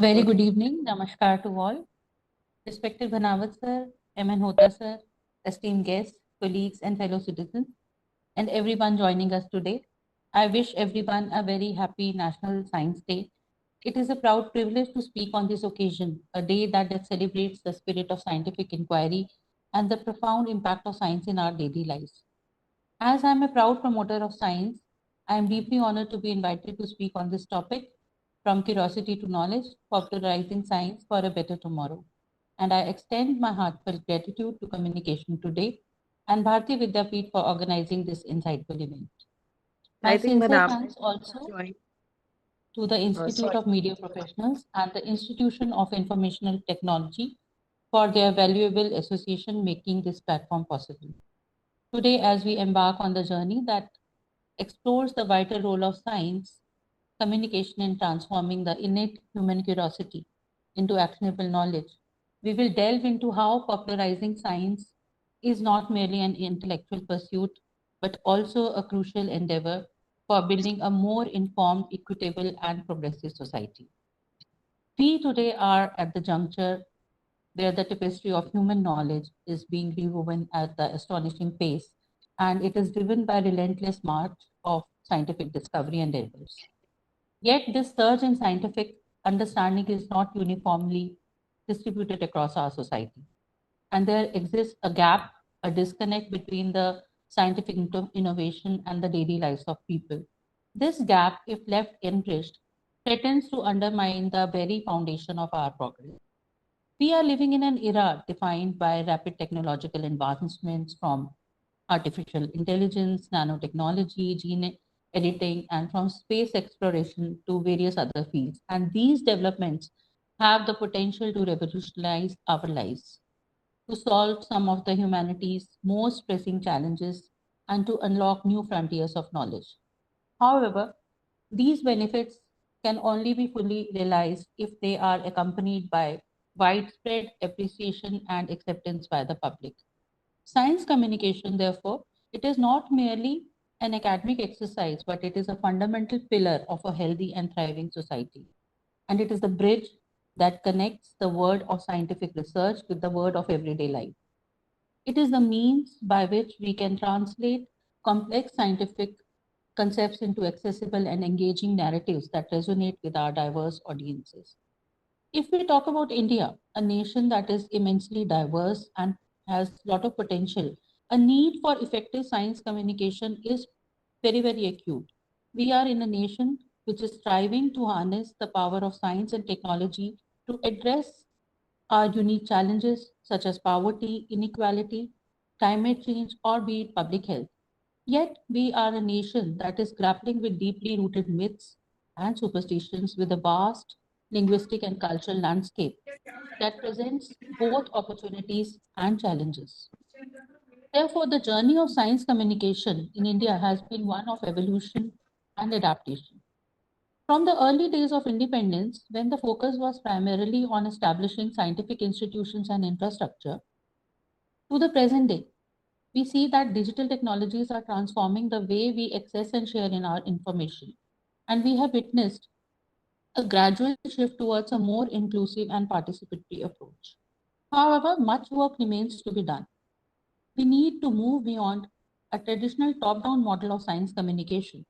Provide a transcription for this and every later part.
Very good evening. Namaskar to all. Respected Bhanawat sir, MN Hota sir, esteemed guests, colleagues, and fellow citizens, and everyone joining us today. I wish everyone a very happy National Science Day. It is a proud privilege to speak on this occasion, a day that celebrates the spirit of scientific inquiry and the profound impact of science in our daily lives. As I am a proud promoter of science, I am deeply honored to be invited to speak on this topic, from curiosity to knowledge, popularizing science for a better tomorrow. And I extend my heartfelt gratitude to Communication Today and Bharti Vidyapeeth for organizing this insightful event. My I think sincere Manaf thanks also joined. to the Institute Sorry. of Media Professionals and the Institution of Informational Technology for their valuable association making this platform possible. Today, as we embark on the journey that explores the vital role of science, communication in transforming the innate human curiosity into actionable knowledge, we will delve into how popularizing science is not merely an intellectual pursuit, but also a crucial endeavor for building a more informed, equitable, and progressive society. We today are at the juncture where the tapestry of human knowledge is being rewoven at the astonishing pace, and it is driven by relentless march of scientific discovery and errors. Yet, this surge in scientific understanding is not uniformly distributed across our society. And there exists a gap, a disconnect between the scientific innovation and the daily lives of people. This gap, if left unbridged, threatens to undermine the very foundation of our progress. We are living in an era defined by rapid technological advancements from artificial intelligence, nanotechnology, gene editing, and from space exploration to various other fields. And these developments have the potential to revolutionize our lives, to solve some of the humanity's most pressing challenges, and to unlock new frontiers of knowledge. However, these benefits can only be fully realized if they are accompanied by widespread appreciation and acceptance by the public. Science communication, therefore, it is not merely an academic exercise, but it is a fundamental pillar of a healthy and thriving society. And it is the bridge that connects the world of scientific research with the world of everyday life. It is the means by which we can translate complex scientific concepts into accessible and engaging narratives that resonate with our diverse audiences. If we talk about India, a nation that is immensely diverse and has a lot of potential, a need for effective science communication is very, very acute. We are in a nation which is striving to harness the power of science and technology to address our unique challenges such as poverty, inequality, climate change, or be it public health. Yet, we are a nation that is grappling with deeply rooted myths and superstitions with a vast linguistic and cultural landscape that presents both opportunities and challenges. Therefore, the journey of science communication in India has been one of evolution and adaptation. From the early days of independence, when the focus was primarily on establishing scientific institutions and infrastructure, to the present day, we see that digital technologies are transforming the way we access and share in our information. And we have witnessed a gradual shift towards a more inclusive and participatory approach. However, much work remains to be done. We need to move beyond a traditional top down model of science communication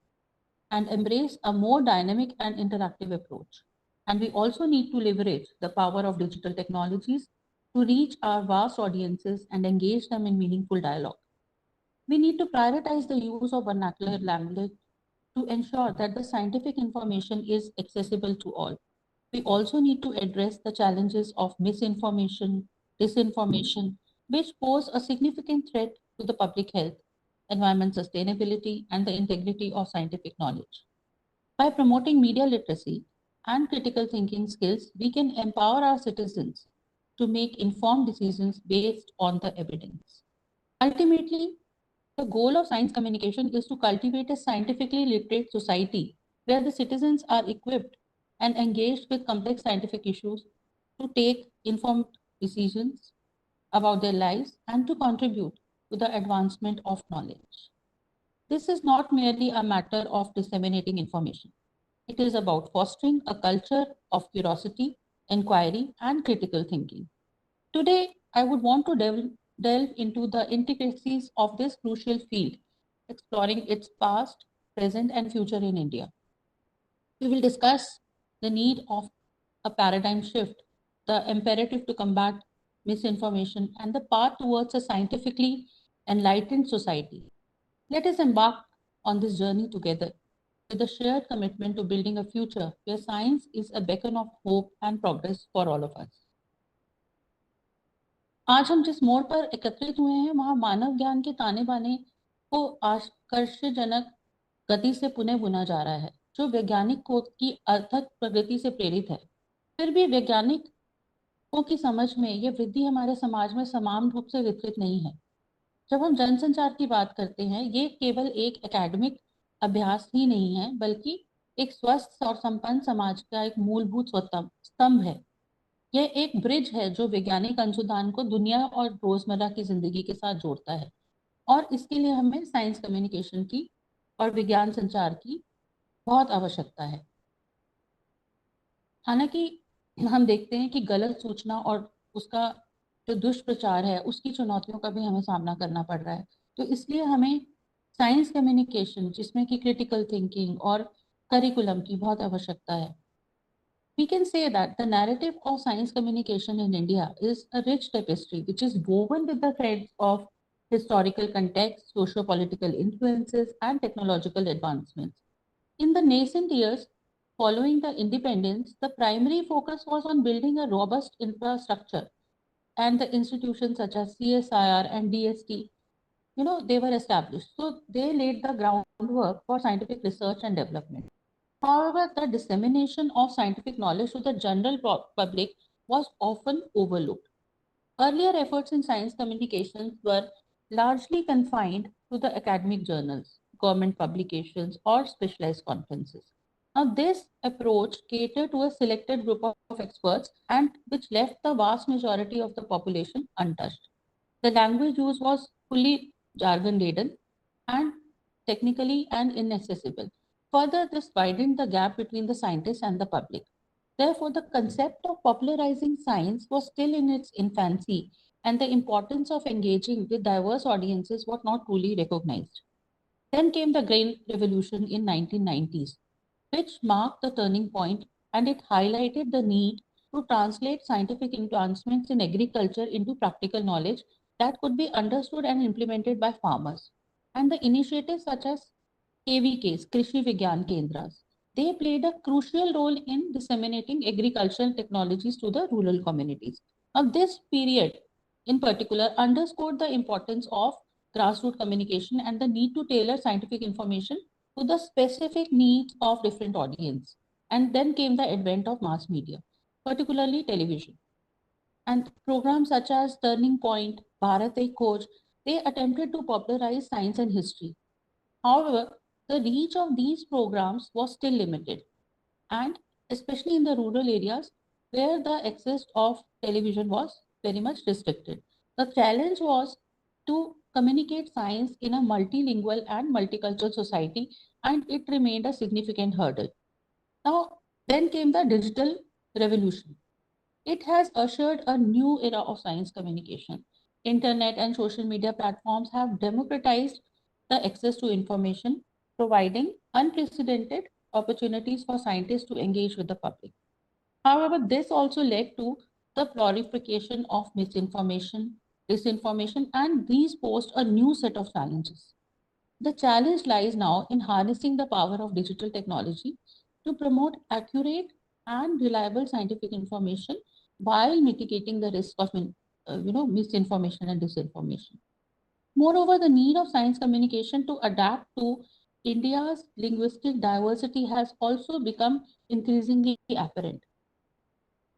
and embrace a more dynamic and interactive approach. And we also need to leverage the power of digital technologies to reach our vast audiences and engage them in meaningful dialogue. We need to prioritize the use of vernacular language to ensure that the scientific information is accessible to all. We also need to address the challenges of misinformation, disinformation, which pose a significant threat to the public health, environment sustainability, and the integrity of scientific knowledge. By promoting media literacy and critical thinking skills, we can empower our citizens to make informed decisions based on the evidence. Ultimately, the goal of science communication is to cultivate a scientifically literate society where the citizens are equipped and engaged with complex scientific issues to take informed decisions about their lives and to contribute to the advancement of knowledge. This is not merely a matter of disseminating information. It is about fostering a culture of curiosity, inquiry, and critical thinking. Today, I would want to delve into the intricacies of this crucial field, exploring its past, present, and future in India. We will discuss the need of a paradigm shift, the imperative to combat misinformation, and the path towards a scientifically enlightened society. Let us embark on this journey together with a shared commitment to building a future where science is a beacon of hope and progress for all of us. आज हम जिस मोड़ पर एकत्रित हुए हैं वहां मानव ज्ञान के ताने बाने को आकर्षजनक गति से पुनः बुना जा रहा है, जो वैज्ञानिक खोज की अथक प्रगति से प्रेरित है। फिर भी वैज्ञानिकों की समझ में यह वृद्धि हमारे समाज में समान रूप से वितरित नहीं है। जब हम जनसंचार की बात करते हैं, ये केवल एक एकेडमिक अभ्यास ही नहीं है, बल्कि एक स्वस्थ और संपन्न समाज का एक मूलभूत स्तंभ है। यह एक ब्रिज है जो वैज्ञानिक अनुसंधान को दुनिया और रोजमर्रा की जिंदगी के साथ जोड़ता है, और इसके लिए हमें साइंस कम्युनिकेशन की और विज्ञान संचार की बहुत आवश्यकता है। हालांकि हम देखते हैं कि गलत सूचना और उसका जो दुष्प्रचार है उसकी चुनौतियों का भी हमें सामना करना पड़ रहा है। तो इसलिए हमें साइंस कम्युनिकेशन, जिसमें कि क्रिटिकल थिंकिंग और करिकुलम की बहुत आवश्यकता है। We can say that the narrative of science communication in India is a rich tapestry which is woven with the threads of historical context, socio-political influences, and technological advancements. In the nascent years following the independence, the primary focus was on building a robust infrastructure, and the institutions such as CSIR and DST, they were established. So they laid the groundwork for scientific research and development. However, the dissemination of scientific knowledge to the general public was often overlooked. Earlier efforts in science communications were largely confined to the academic journals, government publications, or specialized conferences. Now, this approach catered to a selected group of experts and which left the vast majority of the population untouched. The language used was fully jargon laden and technically and inaccessible. Further, this widened the gap between the scientists and the public. Therefore, the concept of popularizing science was still in its infancy, and the importance of engaging with diverse audiences was not truly recognized. Then came the Grain Revolution in 1990s, which marked the turning point, and it highlighted the need to translate scientific advancements in agriculture into practical knowledge that could be understood and implemented by farmers. And the initiatives such as KVKs, Krishi Vigyan Kendras, they played a crucial role in disseminating agricultural technologies to the rural communities. Now, this period in particular underscored the importance of grassroots communication and the need to tailor scientific information to the specific needs of different audience. And then came the advent of mass media, particularly television. And programs such as Turning Point, Bharat Ek Khoj, they attempted to popularize science and history. However, the reach of these programs was still limited, and especially in the rural areas where the access of television was very much restricted. The challenge was to communicate science in a multilingual and multicultural society, and it remained a significant hurdle. Now, then came the digital revolution. It has ushered a new era of science communication. Internet and social media platforms have democratized the access to information, providing unprecedented opportunities for scientists to engage with the public. However, this also led to the proliferation of misinformation, disinformation, and these pose a new set of challenges. The challenge lies now in harnessing the power of digital technology to promote accurate and reliable scientific information while mitigating the risk of misinformation and disinformation. Moreover, the need of science communication to adapt to India's linguistic diversity has also become increasingly apparent.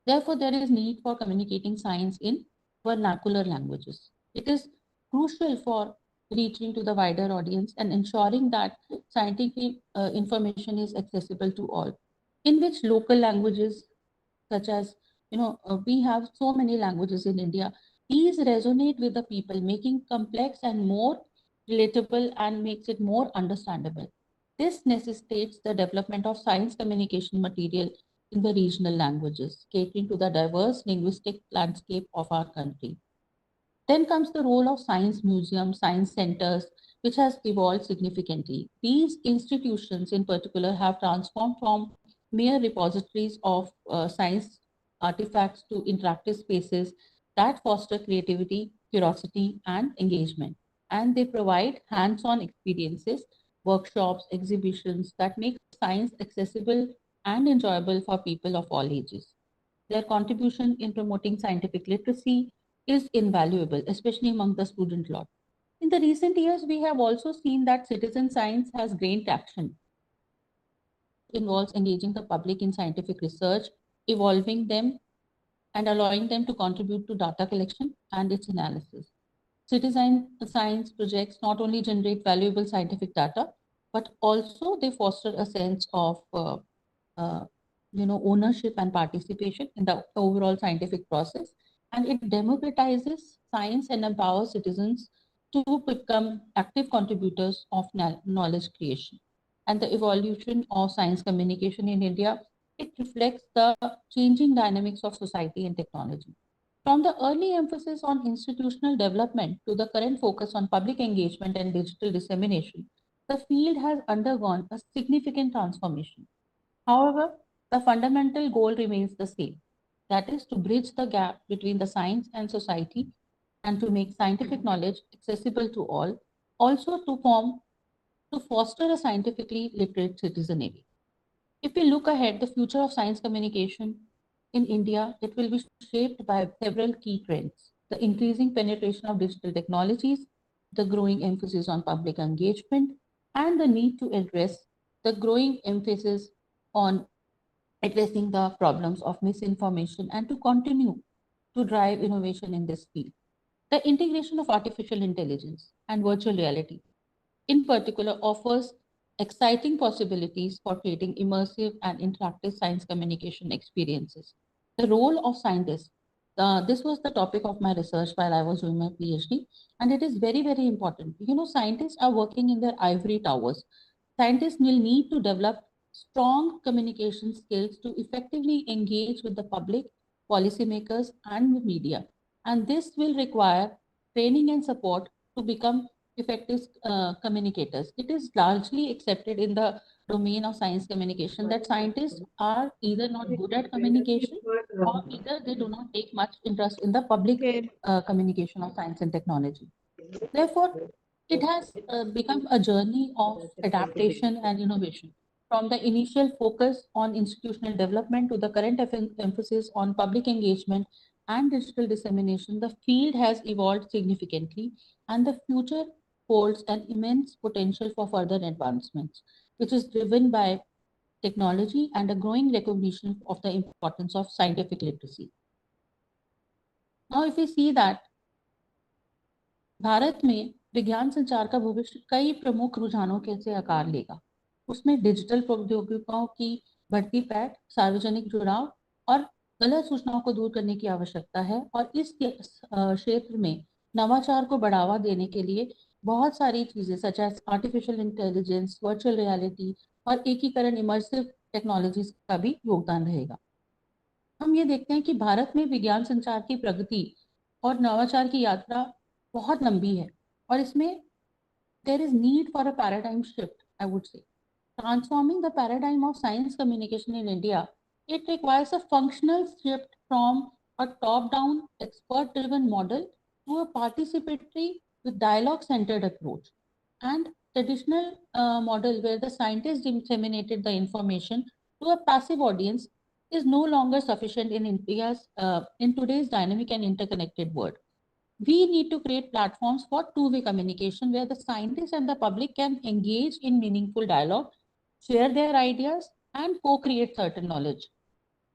Therefore, there is need for communicating science in vernacular languages. It is crucial for reaching to the wider audience and ensuring that scientific information is accessible to all. In which local languages, such as, we have so many languages in India, these resonate with the people, making complex and more relatable and makes it more understandable. This necessitates the development of science communication material in the regional languages, catering to the diverse linguistic landscape of our country. Then comes the role of science museums, science centers, which has evolved significantly. These institutions in particular have transformed from mere repositories of science artifacts to interactive spaces that foster creativity, curiosity, and engagement. And they provide hands-on experiences, workshops, exhibitions that make science accessible and enjoyable for people of all ages. Their contribution in promoting scientific literacy is invaluable, especially among the student lot. In the recent years, we have also seen that citizen science has gained traction. It involves engaging the public in scientific research, evolving them, and allowing them to contribute to data collection and its analysis. Citizen science projects not only generate valuable scientific data, but also they foster a sense of uh, ownership and participation in the overall scientific process. And it democratizes science and empowers citizens to become active contributors of knowledge creation. And the evolution of science communication in India, it reflects the changing dynamics of society and technology. From the early emphasis on institutional development to the current focus on public engagement and digital dissemination, the field has undergone a significant transformation. However, the fundamental goal remains the same. That is to bridge the gap between the science and society and to make scientific knowledge accessible to all, also to foster a scientifically literate citizenry. If we look ahead, the future of science communication in India, it will be shaped by several key trends. The increasing penetration of digital technologies, the growing emphasis on public engagement, and the need to address the growing emphasis on addressing the problems of misinformation and to continue to drive innovation in this field. The integration of artificial intelligence and virtual reality, in particular, offers exciting possibilities for creating immersive and interactive science communication experiences. The role of scientists. This was the topic of my research while I was doing my PhD, and it is very, very important. Scientists are working in their ivory towers. Scientists will need to develop strong communication skills to effectively engage with the public, policymakers, and the media. And this will require training and support to become effective communicators. It is largely accepted in the domain of science communication that scientists are either not good at communication or either they do not take much interest in the public communication of science and technology. Therefore, it has become a journey of adaptation and innovation. From the initial focus on institutional development to the current emphasis on public engagement and digital dissemination, the field has evolved significantly, and the future holds an immense potential for further advancements, which is driven by technology and a growing recognition of the importance of scientific literacy. Now, if we see that Bharat में विज्ञान संचार का भविष्य कई प्रमुख रुझानों के से आकार लेगा। उसमें डिजिटल प्रौद्योगिकियों की बढ़ती पैठ, सार्वजनिक जुड़ाव और गलत सूचनाओं को दूर करने की आवश्यकता है। और इस क्षेत्र में नवाचार को बढ़ावा देने के लिए बहुत सारी चीजें such as artificial intelligence, virtual reality और एकीकरण इमर्सिव टेक्नोलॉजीज का भी योगदान रहेगा। हम ये देखते हैं कि भारत में विज्ञान संचार की प्रगति और नवाचार की यात्रा बहुत लंबी है और इसमें there is need for a paradigm shift, I would say. Transforming the paradigm of science communication in India, it requires a functional shift from a top-down, expert-driven model to a participatory with dialogue-centered approach. And traditional model where the scientists disseminated the information to a passive audience is no longer sufficient in in today's dynamic and interconnected world. We need to create platforms for two-way communication where the scientists and the public can engage in meaningful dialogue, share their ideas, and co-create certain knowledge.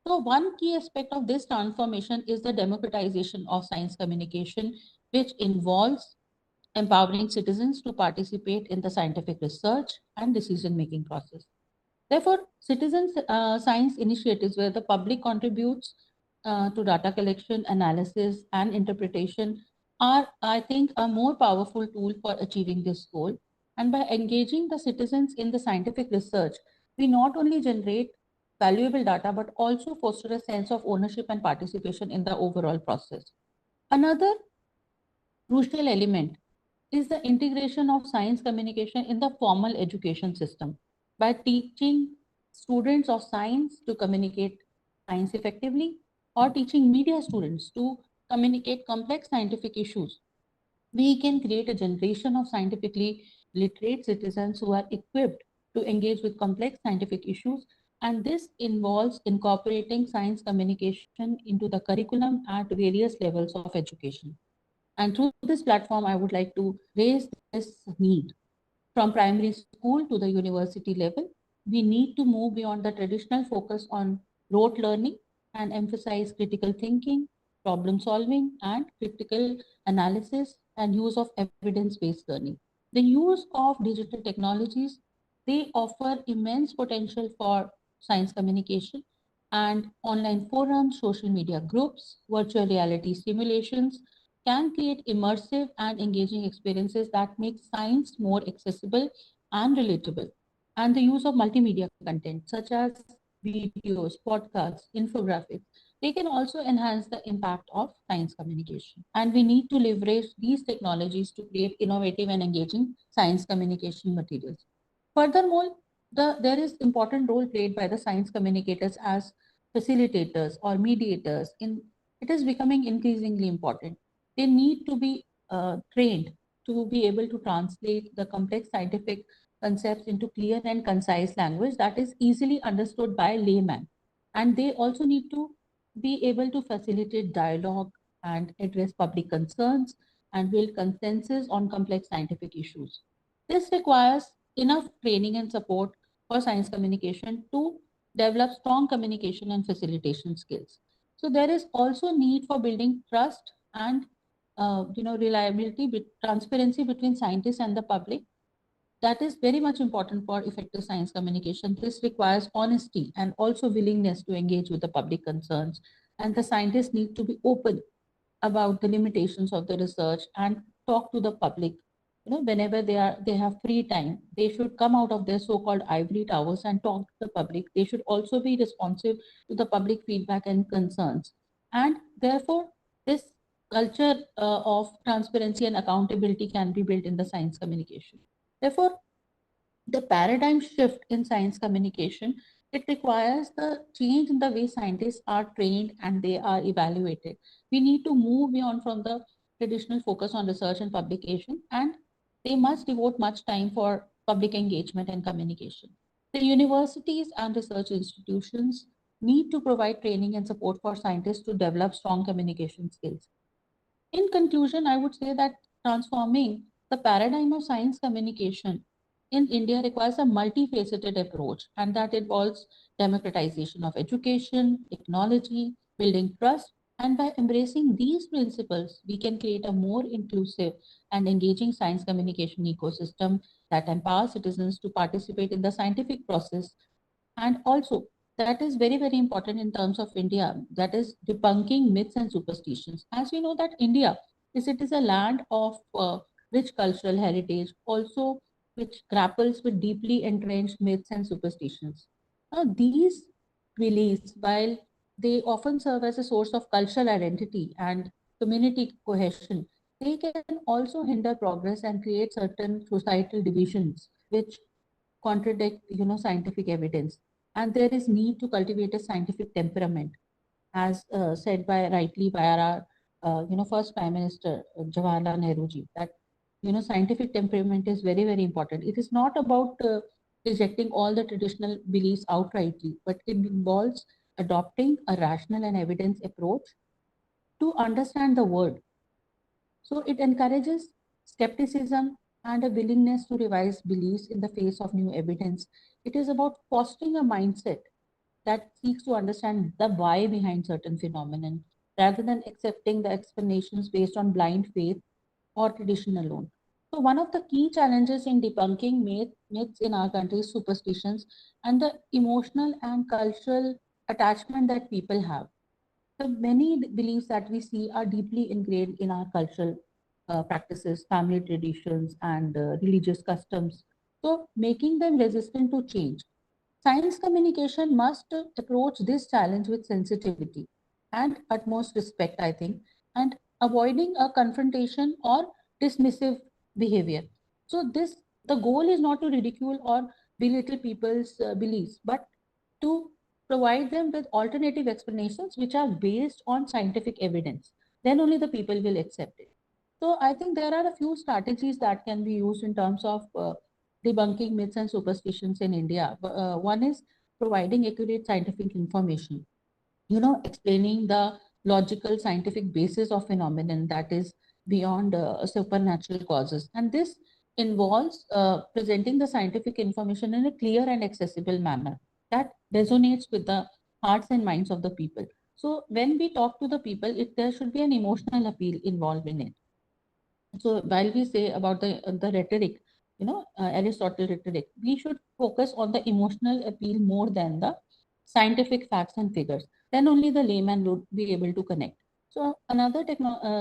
So one key aspect of this transformation is the democratization of science communication, which involves empowering citizens to participate in the scientific research and decision-making process. Therefore, citizen science initiatives where the public contributes to data collection, analysis, and interpretation are, I think, a more powerful tool for achieving this goal. And by engaging the citizens in the scientific research, we not only generate valuable data, but also foster a sense of ownership and participation in the overall process. Another crucial element is the integration of science communication in the formal education system. By teaching students of science to communicate science effectively, or teaching media students to communicate complex scientific issues, we can create a generation of scientifically literate citizens who are equipped to engage with complex scientific issues. And this involves incorporating science communication into the curriculum at various levels of education. And through this platform, I would like to raise this need. From primary school to the university level, we need to move beyond the traditional focus on rote learning and emphasize critical thinking, problem solving, and critical analysis and use of evidence-based learning. The use of digital technologies, they offer immense potential for science communication, and online forums, social media groups, virtual reality simulations can create immersive and engaging experiences that make science more accessible and relatable. And the use of multimedia content, such as videos, podcasts, infographics, they can also enhance the impact of science communication. And we need to leverage these technologies to create innovative and engaging science communication materials. Furthermore, there is important role played by the science communicators as facilitators or mediators. It is becoming increasingly important. They need to be trained to be able to translate the complex scientific concepts into clear and concise language that is easily understood by layman. And they also need to be able to facilitate dialogue and address public concerns and build consensus on complex scientific issues. This requires enough training and support for science communication to develop strong communication and facilitation skills. So there is also need for building trust and reliability, transparency between scientists and the public. That is very much important for effective science communication. This requires honesty and also willingness to engage with the public concerns. And the scientists need to be open about the limitations of the research and talk to the public. Whenever they have free time, they should come out of their so-called ivory towers and talk to the public. They should also be responsive to the public feedback and concerns. And therefore, this culture of transparency and accountability can be built in the science communication. Therefore, the paradigm shift in science communication, it requires the change in the way scientists are trained and they are evaluated. We need to move beyond from the traditional focus on research and publication, and they must devote much time for public engagement and communication. The universities and research institutions need to provide training and support for scientists to develop strong communication skills. In conclusion, I would say that transforming the paradigm of science communication in India requires a multifaceted approach, and that involves democratization of education, technology, building trust. And by embracing these principles, we can create a more inclusive and engaging science communication ecosystem that empowers citizens to participate in the scientific process. And also, that is very, very important in terms of India, that is debunking myths and superstitions. As we know that India it is a land of rich cultural heritage, also which grapples with deeply entrenched myths and superstitions. Now, these beliefs, while they often serve as a source of cultural identity and community cohesion, they can also hinder progress and create certain societal divisions, which contradict scientific evidence. And there is need to cultivate a scientific temperament, as said by rightly by our first prime minister Jawaharlal Nehru ji, that scientific temperament is very, very important. It is not about rejecting all the traditional beliefs outrightly, but it involves adopting a rational and evidence approach to understand the world. So it encourages skepticism and a willingness to revise beliefs in the face of new evidence. It is about fostering a mindset that seeks to understand the why behind certain phenomenon rather than accepting the explanations based on blind faith or tradition alone. So one of the key challenges in debunking myths in our country is superstitions and the emotional and cultural attachment that people have. So many beliefs that we see are deeply ingrained in our culture. practices, family traditions, and religious customs. So making them resistant to change. Science communication must approach this challenge with sensitivity and utmost respect, I think, and avoiding a confrontation or dismissive behavior. So this the goal is not to ridicule or belittle people's beliefs, but to provide them with alternative explanations which are based on scientific evidence. Then only the people will accept it. So I think there are a few strategies that can be used in terms of debunking myths and superstitions in India. One is providing accurate scientific information, explaining the logical scientific basis of phenomenon that is beyond supernatural causes. And this involves presenting the scientific information in a clear and accessible manner that resonates with the hearts and minds of the people. So when we talk to the people, there should be an emotional appeal involved in it. So while we say about the rhetoric, Aristotle rhetoric, we should focus on the emotional appeal more than the scientific facts and figures. Then only the layman would be able to connect. So another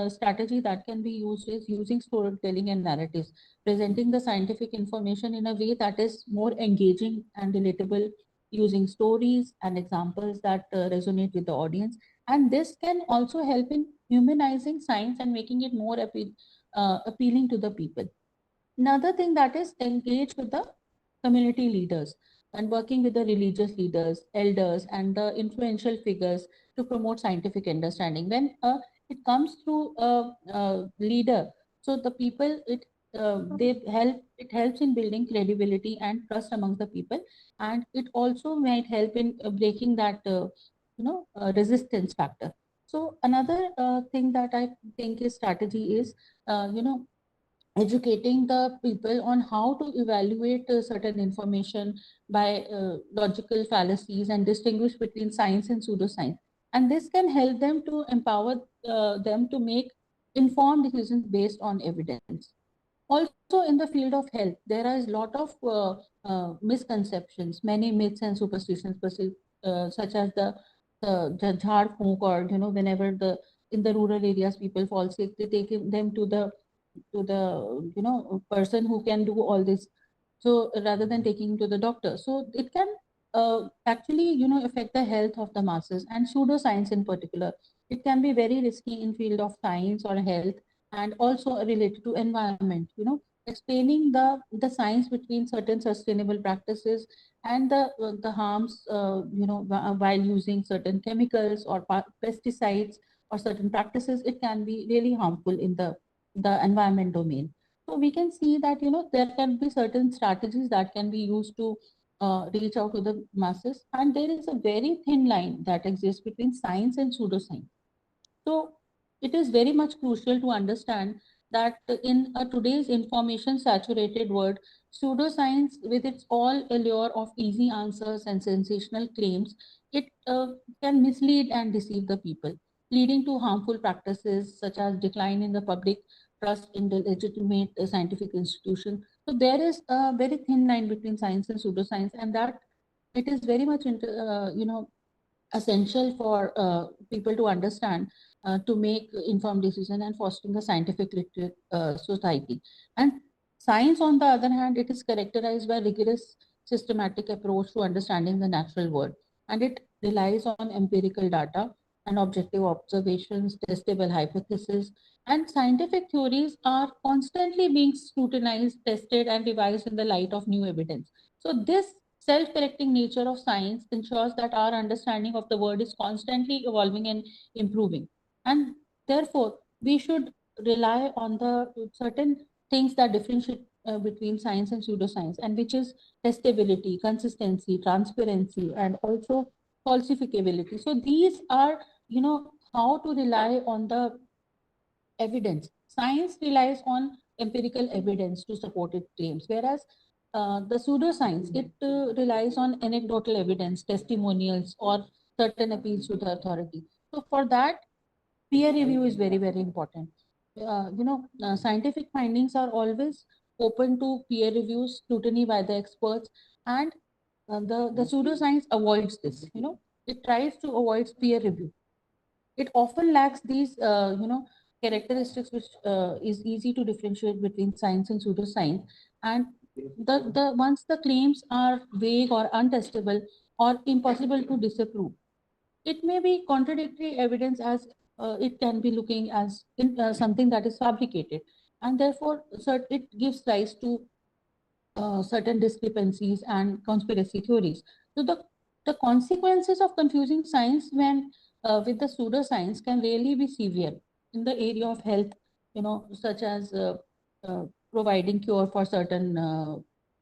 strategy that can be used is using storytelling and narratives, presenting the scientific information in a way that is more engaging and relatable, using stories and examples that resonate with the audience. And this can also help in humanizing science and making it more appealing to the people. Another thing that is engage with the community leaders and working with the religious leaders, elders, and the influential figures to promote scientific understanding. When it comes through a leader, so the people it helps in building credibility and trust among the people, and it also might help in breaking that resistance factor. So another thing that I think is strategy is educating the people on how to evaluate certain information by logical fallacies and distinguish between science and pseudoscience. And this can help them to empower them to make informed decisions based on evidence. Also, in the field of health, there is a lot of misconceptions, many myths and superstitions, such as the jhar phunk, or whenever in the rural areas people fall sick, they take them to the person who can do all this. So rather than taking to the doctor, so it can actually affect the health of the masses, and pseudoscience in particular. It can be very risky in field of science or health, and also related to environment. Explaining the science between certain sustainable practices and the harms while using certain chemicals or pesticides or certain practices, it can be really harmful in the environment domain. So we can see that there can be certain strategies that can be used to reach out to the masses, and there is a very thin line that exists between science and pseudoscience. So it is very much crucial to understand that in today's information saturated world, pseudoscience, with its all allure of easy answers and sensational claims, it can mislead and deceive the people, leading to harmful practices such as decline in the public trust in the legitimate scientific institution. So there is a very thin line between science and pseudoscience, and that it is very much essential for people to understand to make informed decision and fostering a scientific literate society. And science, on the other hand, it is characterized by rigorous systematic approach to understanding the natural world, and it relies on empirical data and objective observations, testable hypotheses, and scientific theories are constantly being scrutinized, tested, and revised in the light of new evidence. So this self-correcting nature of science ensures that our understanding of the world is constantly evolving and improving. And therefore, we should rely on the certain things that differentiate between science and pseudoscience, and which is testability, consistency, transparency, and also falsificability. So these are, how to rely on the evidence. Science relies on empirical evidence to support its claims, whereas the pseudoscience, it relies on anecdotal evidence, testimonials, or certain appeals to the authority. So for that, peer review is very, very important. Scientific findings are always open to peer reviews, scrutiny by the experts, and the pseudoscience avoids this. It tries to avoid peer review. It often lacks these, characteristics which is easy to differentiate between science and pseudoscience. And the once the claims are vague or untestable or impossible to disapprove, it may be contradictory evidence as it can be looking as something that is fabricated, and therefore it gives rise to certain discrepancies and conspiracy theories. So the consequences of confusing science when with the pseudoscience can really be severe in the area of health, such as uh, providing cure for certain,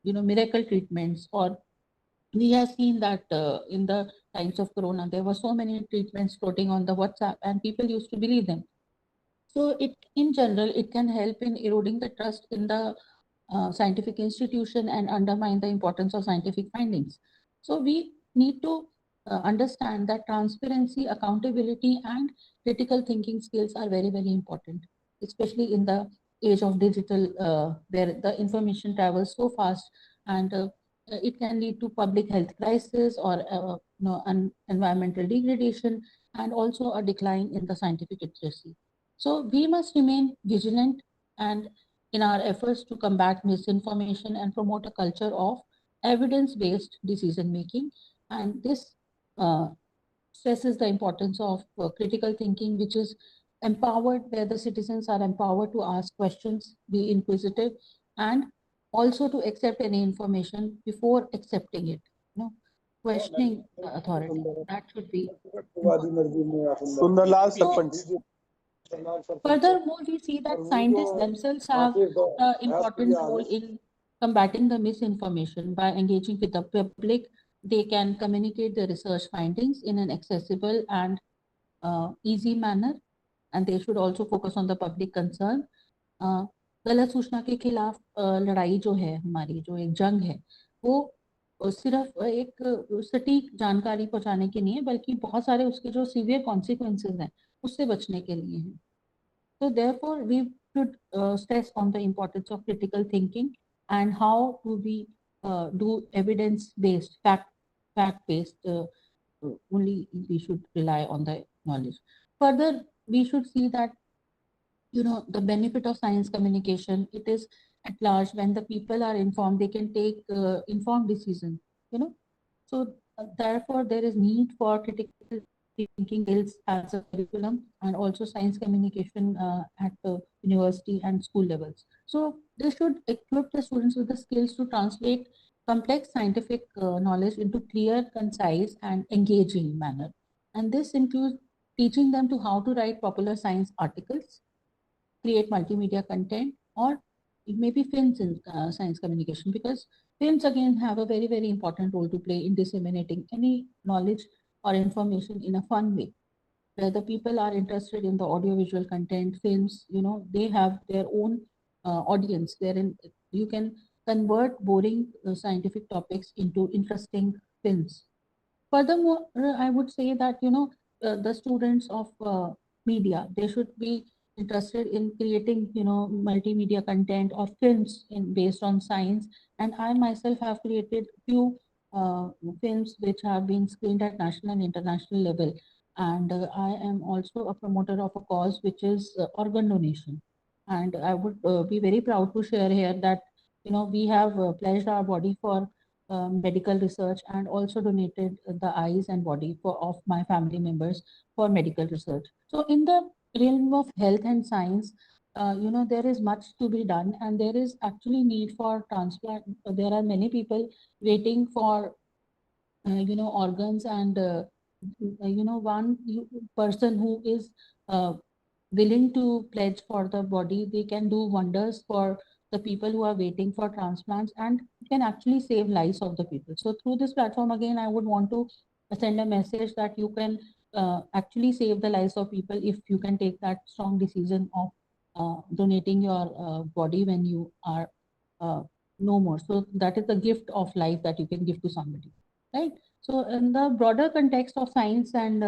miracle treatments. Or we have seen that in the times of Corona, there were so many treatments floating on the WhatsApp, and people used to believe them. So in general, it can help in eroding the trust in the scientific institution and undermine the importance of scientific findings. So we need to understand that transparency, accountability, and critical thinking skills are very, very important, especially in the age of digital, where the information travels so fast, and it can lead to public health crisis or environmental degradation, and also a decline in the scientific literacy. So we must remain vigilant and in our efforts to combat misinformation and promote a culture of evidence-based decision making. And this uh, stresses the importance of critical thinking, which is empowered, where the citizens are empowered to ask questions, be inquisitive, and also to accept any information before accepting it. Questioning the authority. That should be important. Sundarlal So, Sarpanch. furthermore, we see that scientists themselves have an important role in combating the misinformation. By engaging with the public, they can communicate their research findings in an accessible and easy manner, and they should also focus on the public concern. Uh, गलत सूचना के खिलाफ लड़ाई जो है हमारी, जो एक जंग है, वो सिर्फ एक सटीक जानकारी पहुंचाने के नहीं है, बल्कि बहुत सारे उसके जो सीवियर कॉन्सिक्वेंसेस हैं उससे बचने के लिए हैं. So therefore, we should stress on the importance of critical thinking and how do we do evidence-based, fact-based. Only we should rely on the knowledge. Further, we should see that the benefit of science communication. It is at large when the people are informed, they can take informed decisions. So therefore, there is need for critical thinking skills as a curriculum, and also science communication at the university and school levels. So they should equip the students with the skills to translate complex scientific knowledge into clear, concise, and engaging manner. And this includes teaching them to how to write popular science articles, create multimedia content, or it may be films in science communication, because films again have a very, very important role to play in disseminating any knowledge or information in a fun way, where the people are interested in the audiovisual content. Films, they have their own audience, wherein you can convert boring scientific topics into interesting films. Furthermore, I would say that, the students of media, they should be interested in creating, multimedia content or films based on science. And I myself have created few films which have been screened at national and international level. And I am also a promoter of a cause which is organ donation. And I would be very proud to share here that, we have pledged our body for medical research, and also donated the eyes and body of my family members for medical research. So in the realm of health and science, there is much to be done, and there is actually need for transplant. There are many people waiting for organs, and one person who is willing to pledge for the body, they can do wonders for the people who are waiting for transplants, and can actually save lives of the people. So through this platform, again, I would want to send a message that you can actually save the lives of people if you can take that strong decision of donating your body when you are no more. So that is the gift of life that you can give to somebody, right? So in the broader context of science and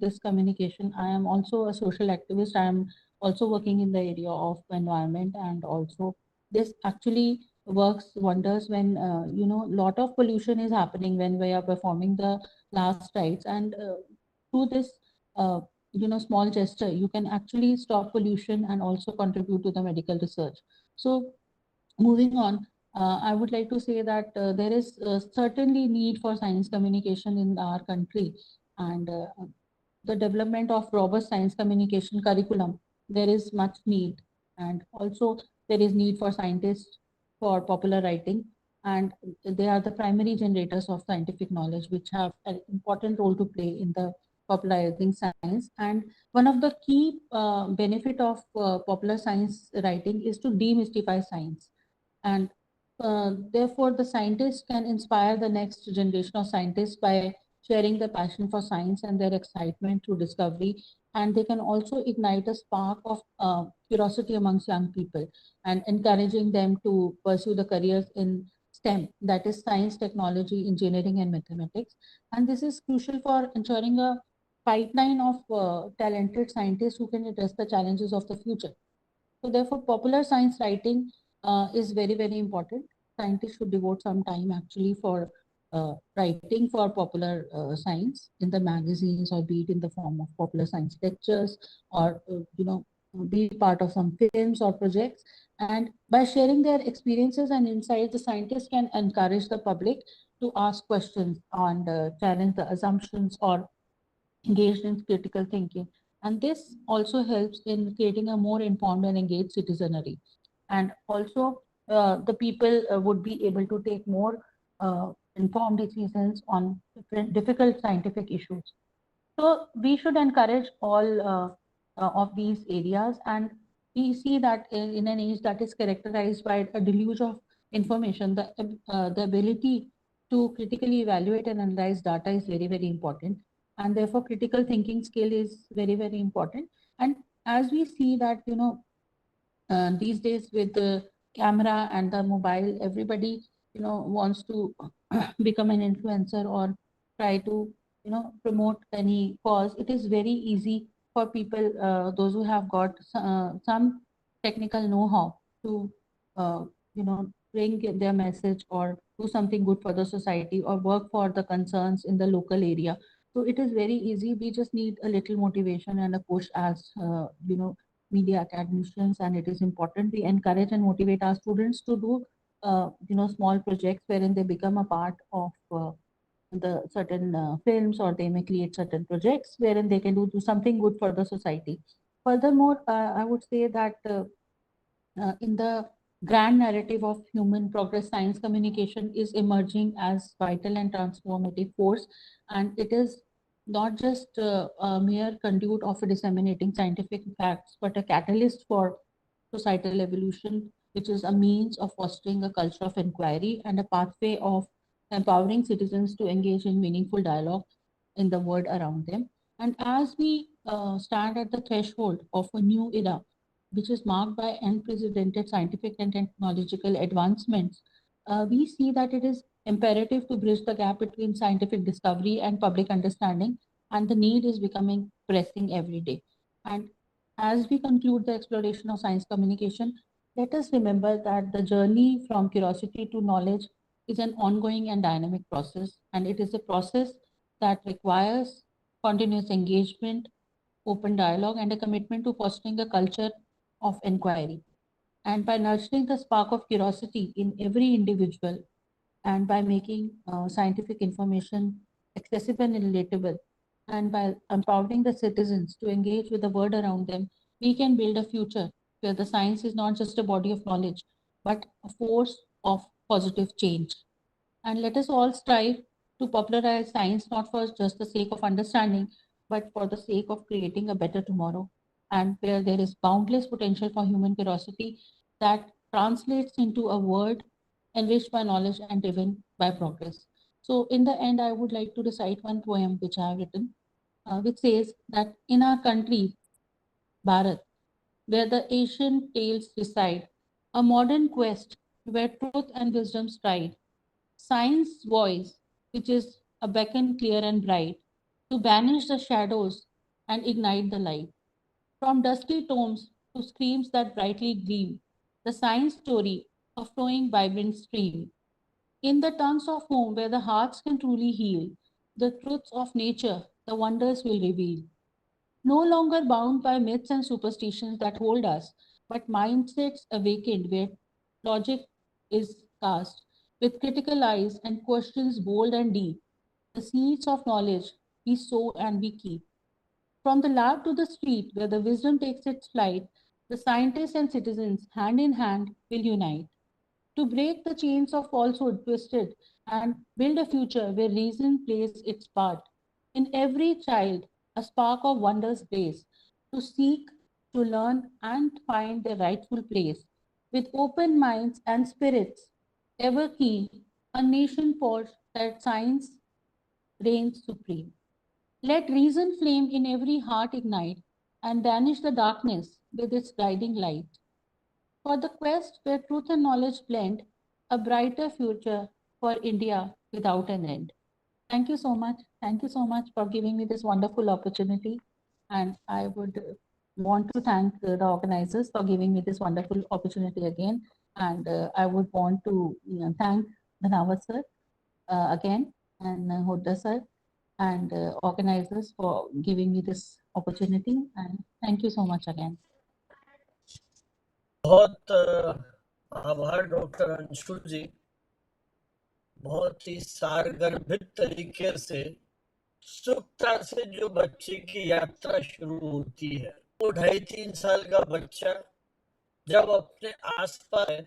this communication, I am also a social activist. I am also working in the area of environment, and also this actually works wonders when, lot of pollution is happening when we are performing the last rites. And through this, uh, small gesture, you can actually stop pollution and also contribute to the medical research. So moving on, I would like to say that there is certainly need for science communication in our country, and the development of robust science communication curriculum, there is much need. And also there is need for scientists for popular writing, and they are the primary generators of scientific knowledge, which have an important role to play in the popularizing science. And one of the key benefit of popular science writing is to demystify science. And therefore, the scientists can inspire the next generation of scientists by sharing their passion for science and their excitement through discovery. And they can also ignite a spark of curiosity amongst young people and encouraging them to pursue the careers in STEM, that is science, technology, engineering, and mathematics. And this is crucial for ensuring a pipeline of talented scientists who can address the challenges of the future. So therefore, popular science writing is very, very important. Scientists should devote some time actually for writing for popular science in the magazines, or be it in the form of popular science lectures, or be part of some films or projects. And by sharing their experiences and insights, the scientists can encourage the public to ask questions and challenge the assumptions, or engaged in critical thinking. And this also helps in creating a more informed and engaged citizenry. And also, the people would be able to take more informed decisions on different difficult scientific issues. So we should encourage all of these areas, and we see that in an age that is characterized by a deluge of information, the ability to critically evaluate and analyze data is very, very important, and therefore critical thinking skill is very, very important. And as we see that, these days with the camera and the mobile, everybody wants to become an influencer or try to promote any cause. It is very easy for people, those who have got some technical know-how, to bring their message or do something good for the society or work for the concerns in the local area. So it is very easy. We just need a little motivation and a push as media academicians, and it is important we encourage and motivate our students to do small projects wherein they become a part of the certain films, or they may create certain projects wherein they can do something good for the society. Furthermore, I would say that in the grand narrative of human progress, science communication is emerging as vital and transformative force, and it is not just a mere conduit of disseminating scientific facts, but a catalyst for societal evolution, which is a means of fostering a culture of inquiry and a pathway of empowering citizens to engage in meaningful dialogue in the world around them. And as we stand at the threshold of a new era, which is marked by unprecedented scientific and technological advancements, we see that it is imperative to bridge the gap between scientific discovery and public understanding, and the need is becoming pressing every day. And as we conclude the exploration of science communication, let us remember that the journey from curiosity to knowledge is an ongoing and dynamic process, and it is a process that requires continuous engagement, open dialogue, and a commitment to fostering a culture of inquiry. And by nurturing the spark of curiosity in every individual, and by making scientific information accessible and relatable, and by empowering the citizens to engage with the world around them, we can build a future where the science is not just a body of knowledge, but a force of positive change. And let us all strive to popularize science, not for just the sake of understanding, but for the sake of creating a better tomorrow, and where there is boundless potential for human curiosity that translates into a world enriched by knowledge and driven by progress. So, in the end, I would like to recite one poem which I have written, which says that in our country, Bharat, where the ancient tales reside, a modern quest where truth and wisdom stride, science voice, which is a beacon clear and bright, to banish the shadows and ignite the light. From dusty tomes to screams that brightly gleam, the science story, a flowing, vibrant stream. In the tongues of home where the hearts can truly heal, the truths of nature, the wonders will reveal. No longer bound by myths and superstitions that hold us, but mindsets awakened where logic is cast with critical eyes and questions bold and deep. The seeds of knowledge we sow and we keep. From the lab to the street, where the wisdom takes its flight, the scientists and citizens, hand in hand, will unite to break the chains of falsehood twisted and build a future where reason plays its part. In every child, a spark of wonders blaze to seek, to learn, and find their rightful place. With open minds and spirits ever keen, a nation forged that science reigns supreme. Let reason flame in every heart ignite and banish the darkness with its guiding light. For the quest where truth and knowledge blend, a brighter future for India without an end. Thank you so much. Thank you so much for giving me this wonderful opportunity. And I would want to thank the organizers for giving me this wonderful opportunity again. And I would want to thank Dhanawat sir again and Huda sir and organizers for giving me this opportunity. And thank you so much again. बहुत आभार doctor Anshu जी, बहुत ही सारगर्भित तरीके से सुखता से जो बच्चे की यात्रा शुरू होती है, वो 2.5-3 साल का बच्चा जब अपने आसपास है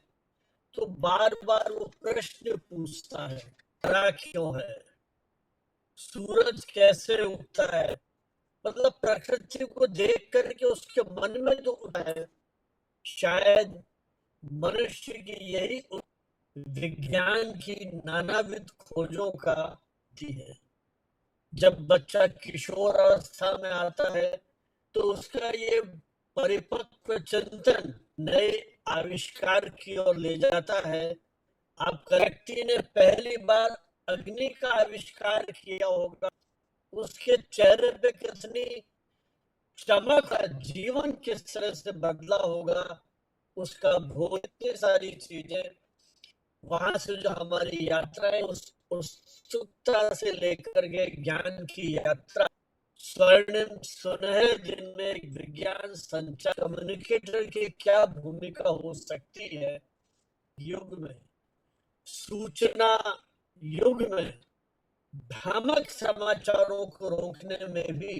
तो बार बार वो प्रश्न पूछता है, तारा क्यों है, सूरज कैसे उगता है, मतलब प्रकृति को देख करके उसके मन में तो उठा है। शायद मनुष्य की यही विज्ञान की नानाविध खोजों का है। जब बच्चा किशोर अवस्था में आता है तो उसका ये परिपक्व चिंतन नए आविष्कार की ओर ले जाता है। आप करेक्टी ने पहली बार अग्नि का आविष्कार किया होगा, उसके चेहरे पे कितनी चमक है, जीवन किस तरह से बदला होगा, उसका भोग, इतनी सारी चीजें। वहां से जो हमारी यात्रा है उस उत्सुकता से लेकर के ज्ञान की यात्रा, स्वर्णिम सुनहरे दिन में विज्ञान संचार कम्युनिकेटर की क्या भूमिका हो सकती है युग में, सूचना युग में भ्रामक समाचारों को रोकने में भी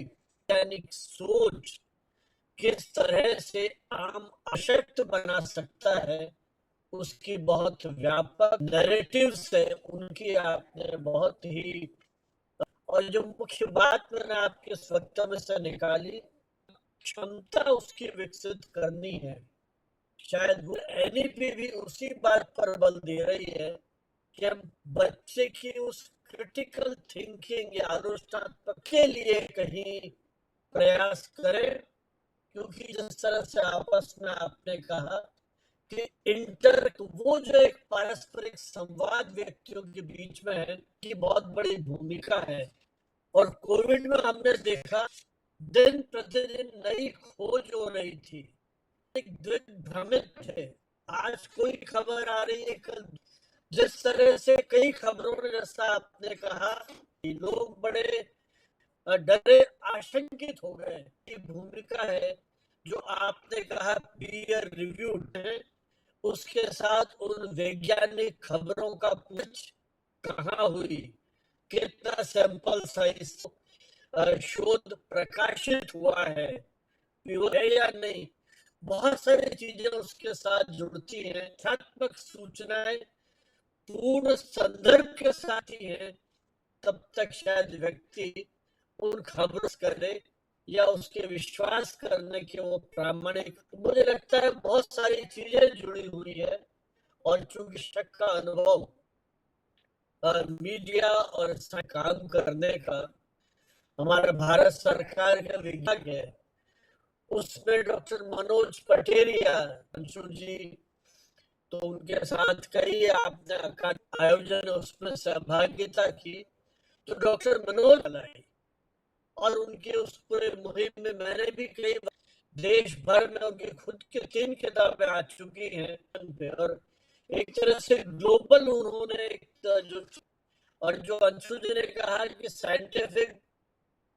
वैज्ञानिक सोच किस तरह से आम अशक्त बना सकता है, उसकी बहुत व्यापक नैरेटिव से उनकी आपने बहुत ही, और जो मुख्य बात मैंने आपके इस वक्तव्य से निकाली, क्षमता उसकी विकसित करनी है। शायद वो एनईपी भी उसी बात पर बल दे रही है कि हम बच्चे की उस क्रिटिकल थिंकिंग या आलोचनात्मक के लिए कहीं प्रयास करें, क्योंकि जिस तरह से आपस में आपने कहा कि वो जो एक पारस्परिक संवाद व्यक्तियों के बीच में है की बहुत बड़ी भूमिका है। और कोविड में हमने देखा दिन प्रतिदिन नई खोज हो रही थी, एक दिग्भ्रमित थे। आज कोई खबर आ रही है, कल जिस तरह से कई खबरों ने, जैसा आपने कहा, लोग बड़े डरे आशंकित हो गए की भूमिका है जो आपने कहा पीयर रिव्यूड है, उसके साथ उन वैज्ञानिक खबरों का पूछ कहाँ हुई, कितना सैंपल साइज शोध प्रकाशित हुआ है या नहीं, बहुत सारी चीजें उसके साथ जुड़ती हैं। तथ्यात्मक सूचनाएं पूर्ण संदर्भ के साथ ही है, तब तक शायद व्यक्ति उन खबरों करे या उसके विश्वास करने के वो प्रामाणिक, मुझे लगता है बहुत सारी चीजें जुड़ी हुई है। और चूंकि शक का अनुभव मीडिया और काम करने का हमारा भारत सरकार का विभाग है, उसमें डॉक्टर मनोज पटेरिया अंशु जी, तो उनके साथ कई आपने आयोजन उसमें सहभागिता की, तो डॉक्टर मनोज लाई और उनके उस पूरे मुहिम में मैंने भी कई देश भर में उनकी खुद की 3 किताबें आ चुकी हैं और एक तरह से ग्लोबल उन्होंने जो, और जो अंशु जी ने कहा कि साइंटिफिक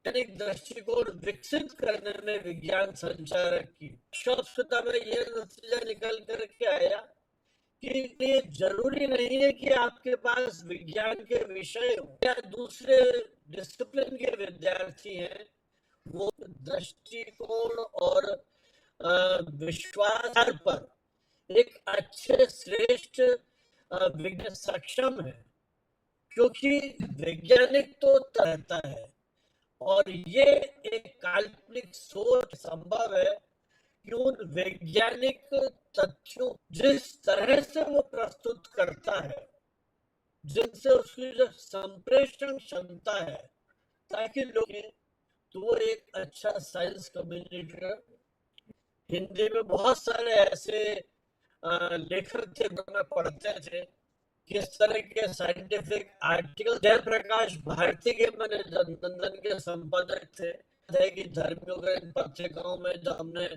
वैज्ञानिक दृष्टिकोण विकसित करने में विज्ञान संचारक की शोधकर्ता में यह नतीजा निकल करके आया कि ये जरूरी नहीं है कि आपके पास विज्ञान के विषय हो या दूसरे डिसिप्लिन के विद्यार्थी हैं, वो दृष्टिकोण और विश्वास पर एक अच्छे श्रेष्ठ विज्ञान सक्षम है, क्योंकि वैज्ञानिक तो रहता है और ये एक काल्पनिक सोच संभव है कि उन वैज्ञानिक तथ्यों जिस तरह से वो प्रस्तुत करता है, जिनसे उसकी जो संप्रेषण क्षमता है, ताकि लोग तो वो एक अच्छा साइंस कम्युनिकेटर। हिंदी में बहुत सारे ऐसे लेखक थे जो मैं पढ़ते थे, किस तरह के साइंटिफिक आर्टिकल। जयप्रकाश भारती के मैंने जननंदन के संपादक थे कि धर्मियों के पत्रिकाओं में जो हमने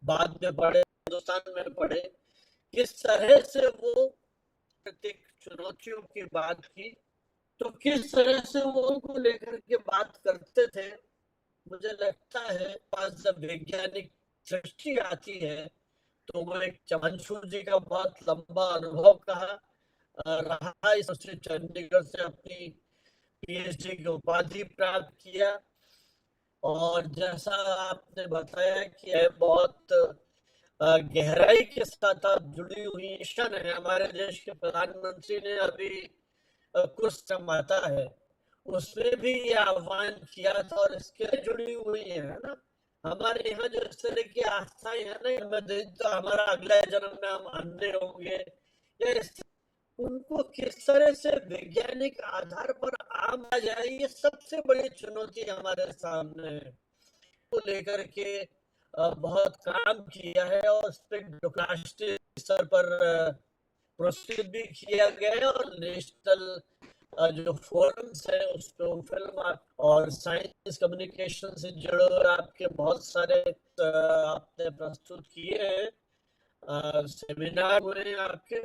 बाद में पढ़े, हिंदुस्तान में पढ़े, किस तरह से वो चुनौतियों की बात की, तो किस तरह से वो उनको लेकर के बात करते थे। मुझे लगता है पास जब वैज्ञानिक दृष्टि आती है तो वो एक चमनशू जी का बहुत लंबा अनुभव कहा रहा, इससे चंडीगढ़ से अपनी पीएचडी की उपाधि प्राप्त किया। और जैसा आपने बताया कि है बहुत गहराई के साथ आप जुड़ी हुई मिशन है। हमारे देश के प्रधानमंत्री ने अभी कुछ समाता है, उसमें भी ये आह्वान किया था और इसके जुड़ी हुई है ना। हमारे यहाँ जो इस तरह की आस्थाएं है ना, तो हमारा अगला जन्म में हम अंधे होंगे, या उनको किस तरह से वैज्ञानिक आधार पर आम आ जाए, ये सबसे बड़ी चुनौती हमारे सामने है। को लेकर के बहुत काम किया है और उस पर राष्ट्रीय स्तर पर प्रस्तुत भी किया गया है और नेशनल जो फोरम्स है उस पर फिल्म और साइंस कम्युनिकेशन से जुड़े आपके बहुत सारे आपने प्रस्तुत किए हैं, सेमिनार हुए हैं आपके,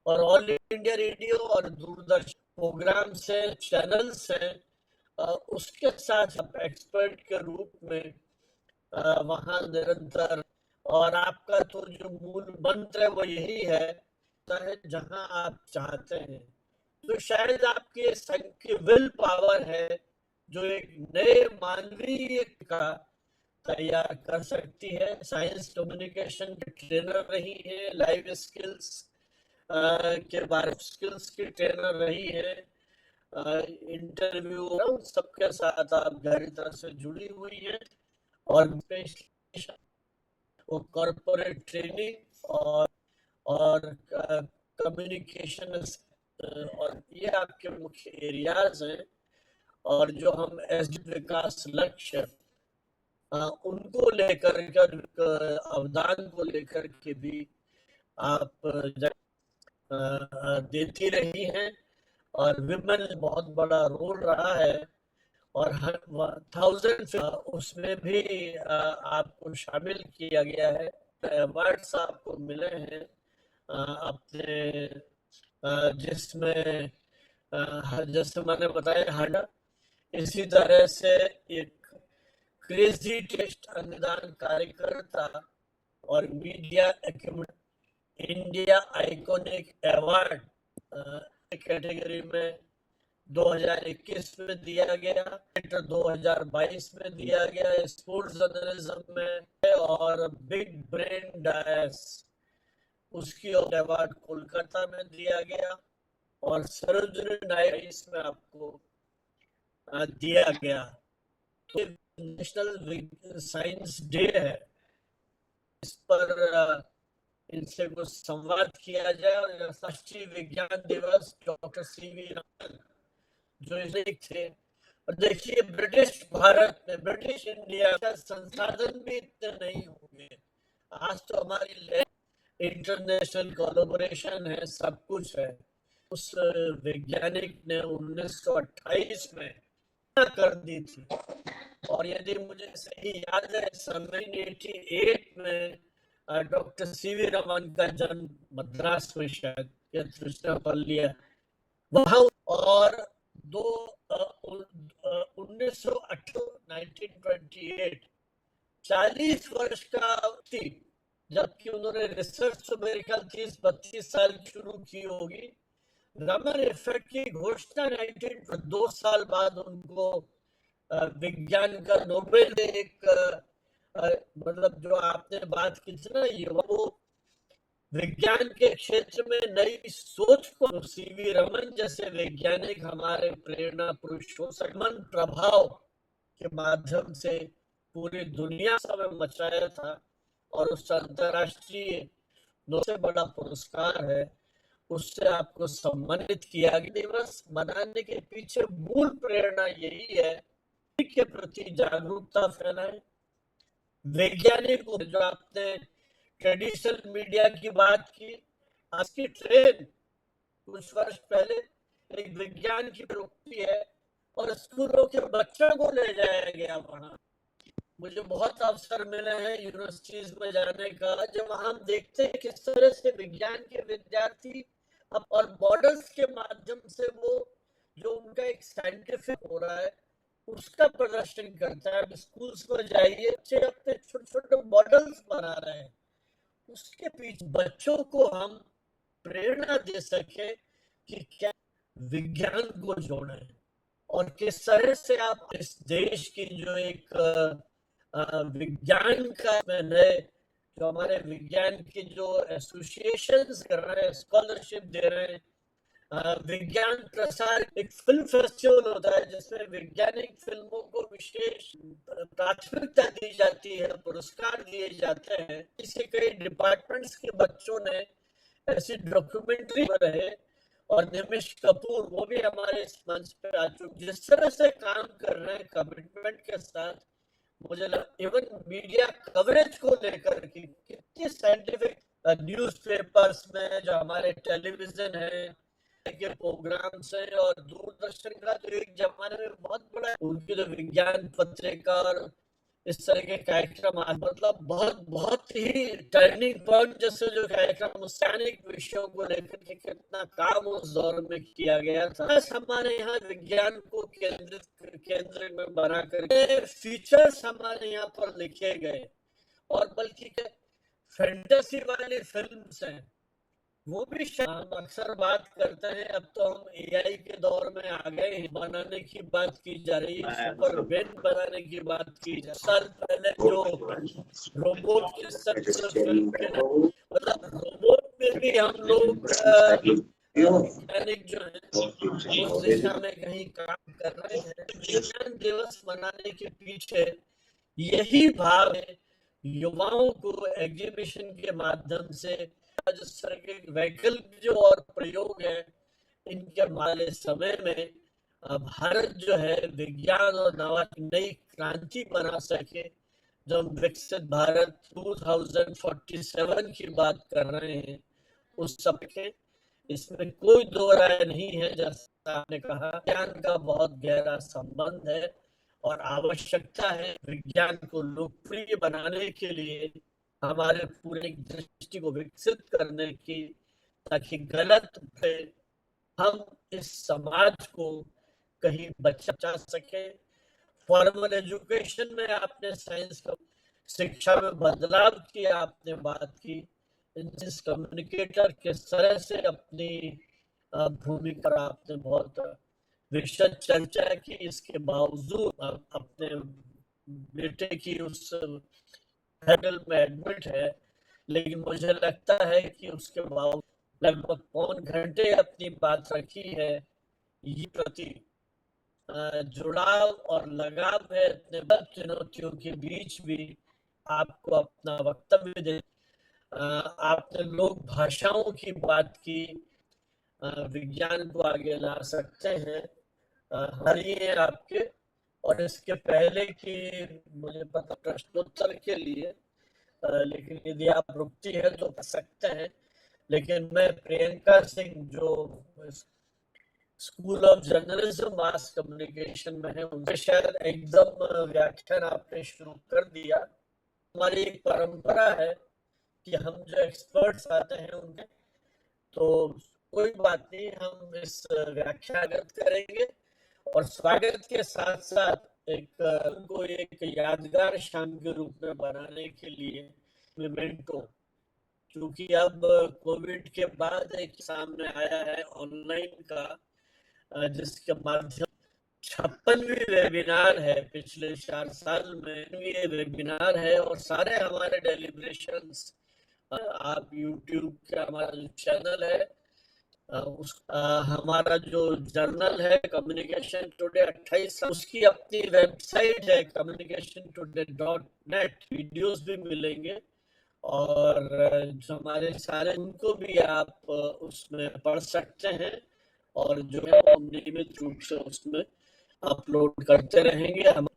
और ऑल इंडिया रेडियो और दूरदर्शन प्रोग्राम से चैनल्स हैं, उसके साथ आप एक्सपर्ट के रूप में वहाँ निरंतर, और आपका तो जो मूल मंत्र है वो यही है जहाँ आप चाहते हैं। तो शायद आपके संघ की विल पावर है जो एक नए मानवीय का तैयार कर सकती है। साइंस कम्युनिकेशन की ट्रेनर रही है, लाइव स्किल्स के बारे स्किल्स की ट्रेनर रही है, इंटरव्यू सबके साथ आप गहरी तरह से जुड़ी हुई है, और वो कॉर्पोरेट ट्रेनिंग और कम्युनिकेशन, और ये आपके मुख्य एरियाज हैं। और जो हम एसडी विकास लक्ष्य उनको लेकर अवदान को लेकर के भी आप देती रही हैं, और विमेन बहुत बड़ा रोल रहा है, और 1000 उसमें भी आपको शामिल किया गया है। अवार्ड्स आपको मिले हैं अपने जिसमें जैसे मैंने बताया हाडा, इसी तरह से एक क्रेजी टेस्ट अंगदान कार्यकर्ता और media India iconic award category में 2021 में दिया गया, 2022 में दिया गया स्पोर्ट्स जर्नलिज्म में, और बिग ब्रेन डायस उसकी अवार्ड कोलकाता में दिया गया, और सरोजिनी नायडू में आपको दिया गया। तो नेशनल साइंस डे है, इस पर इनसे कुछ संवाद किया जाए। और राष्ट्रीय विज्ञान दिवस डॉक्टर सीवी रमन जो एक थे, और देखिए ब्रिटिश भारत में, ब्रिटिश इंडिया का संसाधन भी इतने नहीं होंगे। आज तो हमारी इंटरनेशनल कोलैबोरेशन है, सब कुछ है। उस वैज्ञानिक ने 1928 में कर दी थी, और यदि मुझे सही याद है 1988 में डॉक्टर सीवी रमन का जन्म मद्रास में शायद वहाँ, और 1928 40 वर्ष का थी, जबकि उन्होंने रिसर्च तो मेरे ख्याल 30-32 साल शुरू की होगी। रमन इफेक्ट की घोषणा 2 साल बाद उनको विज्ञान का नोबेल एक मतलब जो आपने बात की थी ना, ये वो विज्ञान के क्षेत्र में नई सोच को सीवी रमन जैसे वैज्ञानिक हमारे प्रेरणा पुरुष हो सकमन प्रभाव के माध्यम से पूरी दुनिया में मचाया था, और उस अंतरराष्ट्रीय सबसे बड़ा पुरस्कार है, उससे आपको सम्मानित किया गया। दिवस मनाने के पीछे मूल प्रेरणा यही है के प्रति जागरूकता फैलाएं। वैज्ञानिक जो आपने ट्रेडिशनल मीडिया की बात की, आज की ट्रेन कुछ वर्ष पहले एक विज्ञान की रुकती है और स्कूलों के बच्चों को ले जाया गया वहां। मुझे बहुत अवसर मिले हैं यूनिवर्सिटीज में जाने का, जब हम देखते हैं किस तरह से विज्ञान के विद्यार्थी और मॉडल्स के माध्यम से वो जो उनका एक साइंटिफिक हो रहा है उसका प्रदर्शन करता है। स्कूल्स में जाइए, बच्चे अपने छोटे छोटे मॉडल्स बना रहे हैं, उसके पीछे बच्चों को हम प्रेरणा दे सके कि क्या विज्ञान को जोड़े और किस तरह से आप इस देश की जो एक विज्ञान का नए जो हमारे विज्ञान की जो एसोसिएशंस कर रहे हैं, स्कॉलरशिप दे रहे हैं, विज्ञान प्रसार एक फिल्म फेस्टिवल होता है जिसमें वैज्ञानिक फिल्मों को विशेष प्राथमिकता दी जाती है, पुरस्कार दिए जाते हैं। इसे कई डिपार्टमेंट्स के बच्चों ने ऐसी डॉक्यूमेंट्री रहे, और निमिष कपूर वो भी हमारे इस मंच पे आ चुके, जिस तरह से काम कर रहे हैं कमिटमेंट के साथ, मुझे इवन मीडिया कवरेज को लेकर की कितनी साइंटिफिक न्यूज़पेपर्स में जो हमारे टेलीविजन है के प्रोग्राम्स है, और दूरदर्शन का तो एक जमाने में बहुत बड़ा उनकी जो विज्ञान पत्रिका और इस तरह के कार्यक्रम मतलब बहुत ही टर्निंग पॉइंट जैसे जो कार्यक्रम सैनिक विषयों को लेकर के कितना काम उस दौर में किया गया था। हमारे यहाँ विज्ञान को केंद्र में बना कर फीचर्स हमारे यहाँ पर लिखे गए, और बल्कि फैंटेसी वाली फिल्म्स हैं वो भी हम अक्सर बात करते हैं। अब तो हम एआई के दौर में आ गए हैं, बनाने की बात की जा रही है, सुपर बेन बनाने की बात की जा रही है। साल पहले जो रोबोट के फिल्म के मतलब रोबोट में भी हम लोग वैज्ञानिक जो है उस दिशा में कहीं काम कर रहे हैं। विज्ञान दिवस मनाने के पीछे यही भाव है, युवाओं को एग्जीबिशन के माध्यम से जिस तरह के वैकल्पिक जो और प्रयोग है इनके हमारे समय में भारत जो है विज्ञान और नवा नई क्रांति बना सके। जब विकसित भारत 2047 की बात कर रहे हैं उस सब के, इसमें कोई दो राय नहीं है। जैसा आपने कहा, विज्ञान का बहुत गहरा संबंध है और आवश्यकता है विज्ञान को लोकप्रिय बनाने के लिए, हमारे पूरे दृष्टि को विकसित करने की, ताकि गलत पे हम इस समाज को कहीं बचा सके। फॉर्मल एजुकेशन में आपने साइंस का शिक्षा में बदलाव की आपने बात की, कम्युनिकेटर किस तरह से अपनी भूमिका आपने बहुत विशद चर्चा की। इसके बावजूद अपने बेटे की उस हॉस्पिटल में एडमिट है, लेकिन मुझे लगता है कि उसके बावजूद लगभग 3 घंटे अपनी बात रखी है। ये प्रति जुड़ाव और लगाव है। इतने चुनौतियों के बीच भी आपको अपना वक्तव्य दे। आपने लोक भाषाओं की बात की, विज्ञान को आगे ला सकते हैं, हरिए आपके। और इसके पहले की मुझे पता प्रश्नोत्तर के लिए, लेकिन यदि आप रुकती है तो कर सकते हैं। लेकिन मैं प्रियंका सिंह जो school of journalism mass communication में है, उनसे शायद एकदम व्याख्यान आपने शुरू कर दिया। हमारी एक परंपरा है कि हम जो एक्सपर्ट्स आते हैं उनके, तो कोई बात नहीं, हम इस व्याख्यागत करेंगे और स्वागत के साथ साथ को एक यादगार शाम के रूप में बनाने के लिए मेमेंटो, क्योंकि अब कोविड के बाद एक सामने आया है ऑनलाइन का, जिसके माध्यम 56वीं वेबिनार है पिछले 4 साल में ये वेबिनार है, और सारे हमारे डेलिब्रेशंस आप यूट्यूब का हमारा जो चैनल है हमारा जो जर्नल है कम्युनिकेशन टुडे 28, उसकी अपनी वेबसाइट है communicationtoday.net, वीडियोस भी मिलेंगे और जो हमारे सारे उनको भी आप उसमें पढ़ सकते हैं, और जो है हम नियमित रूप से उसमें अपलोड करते रहेंगे। हम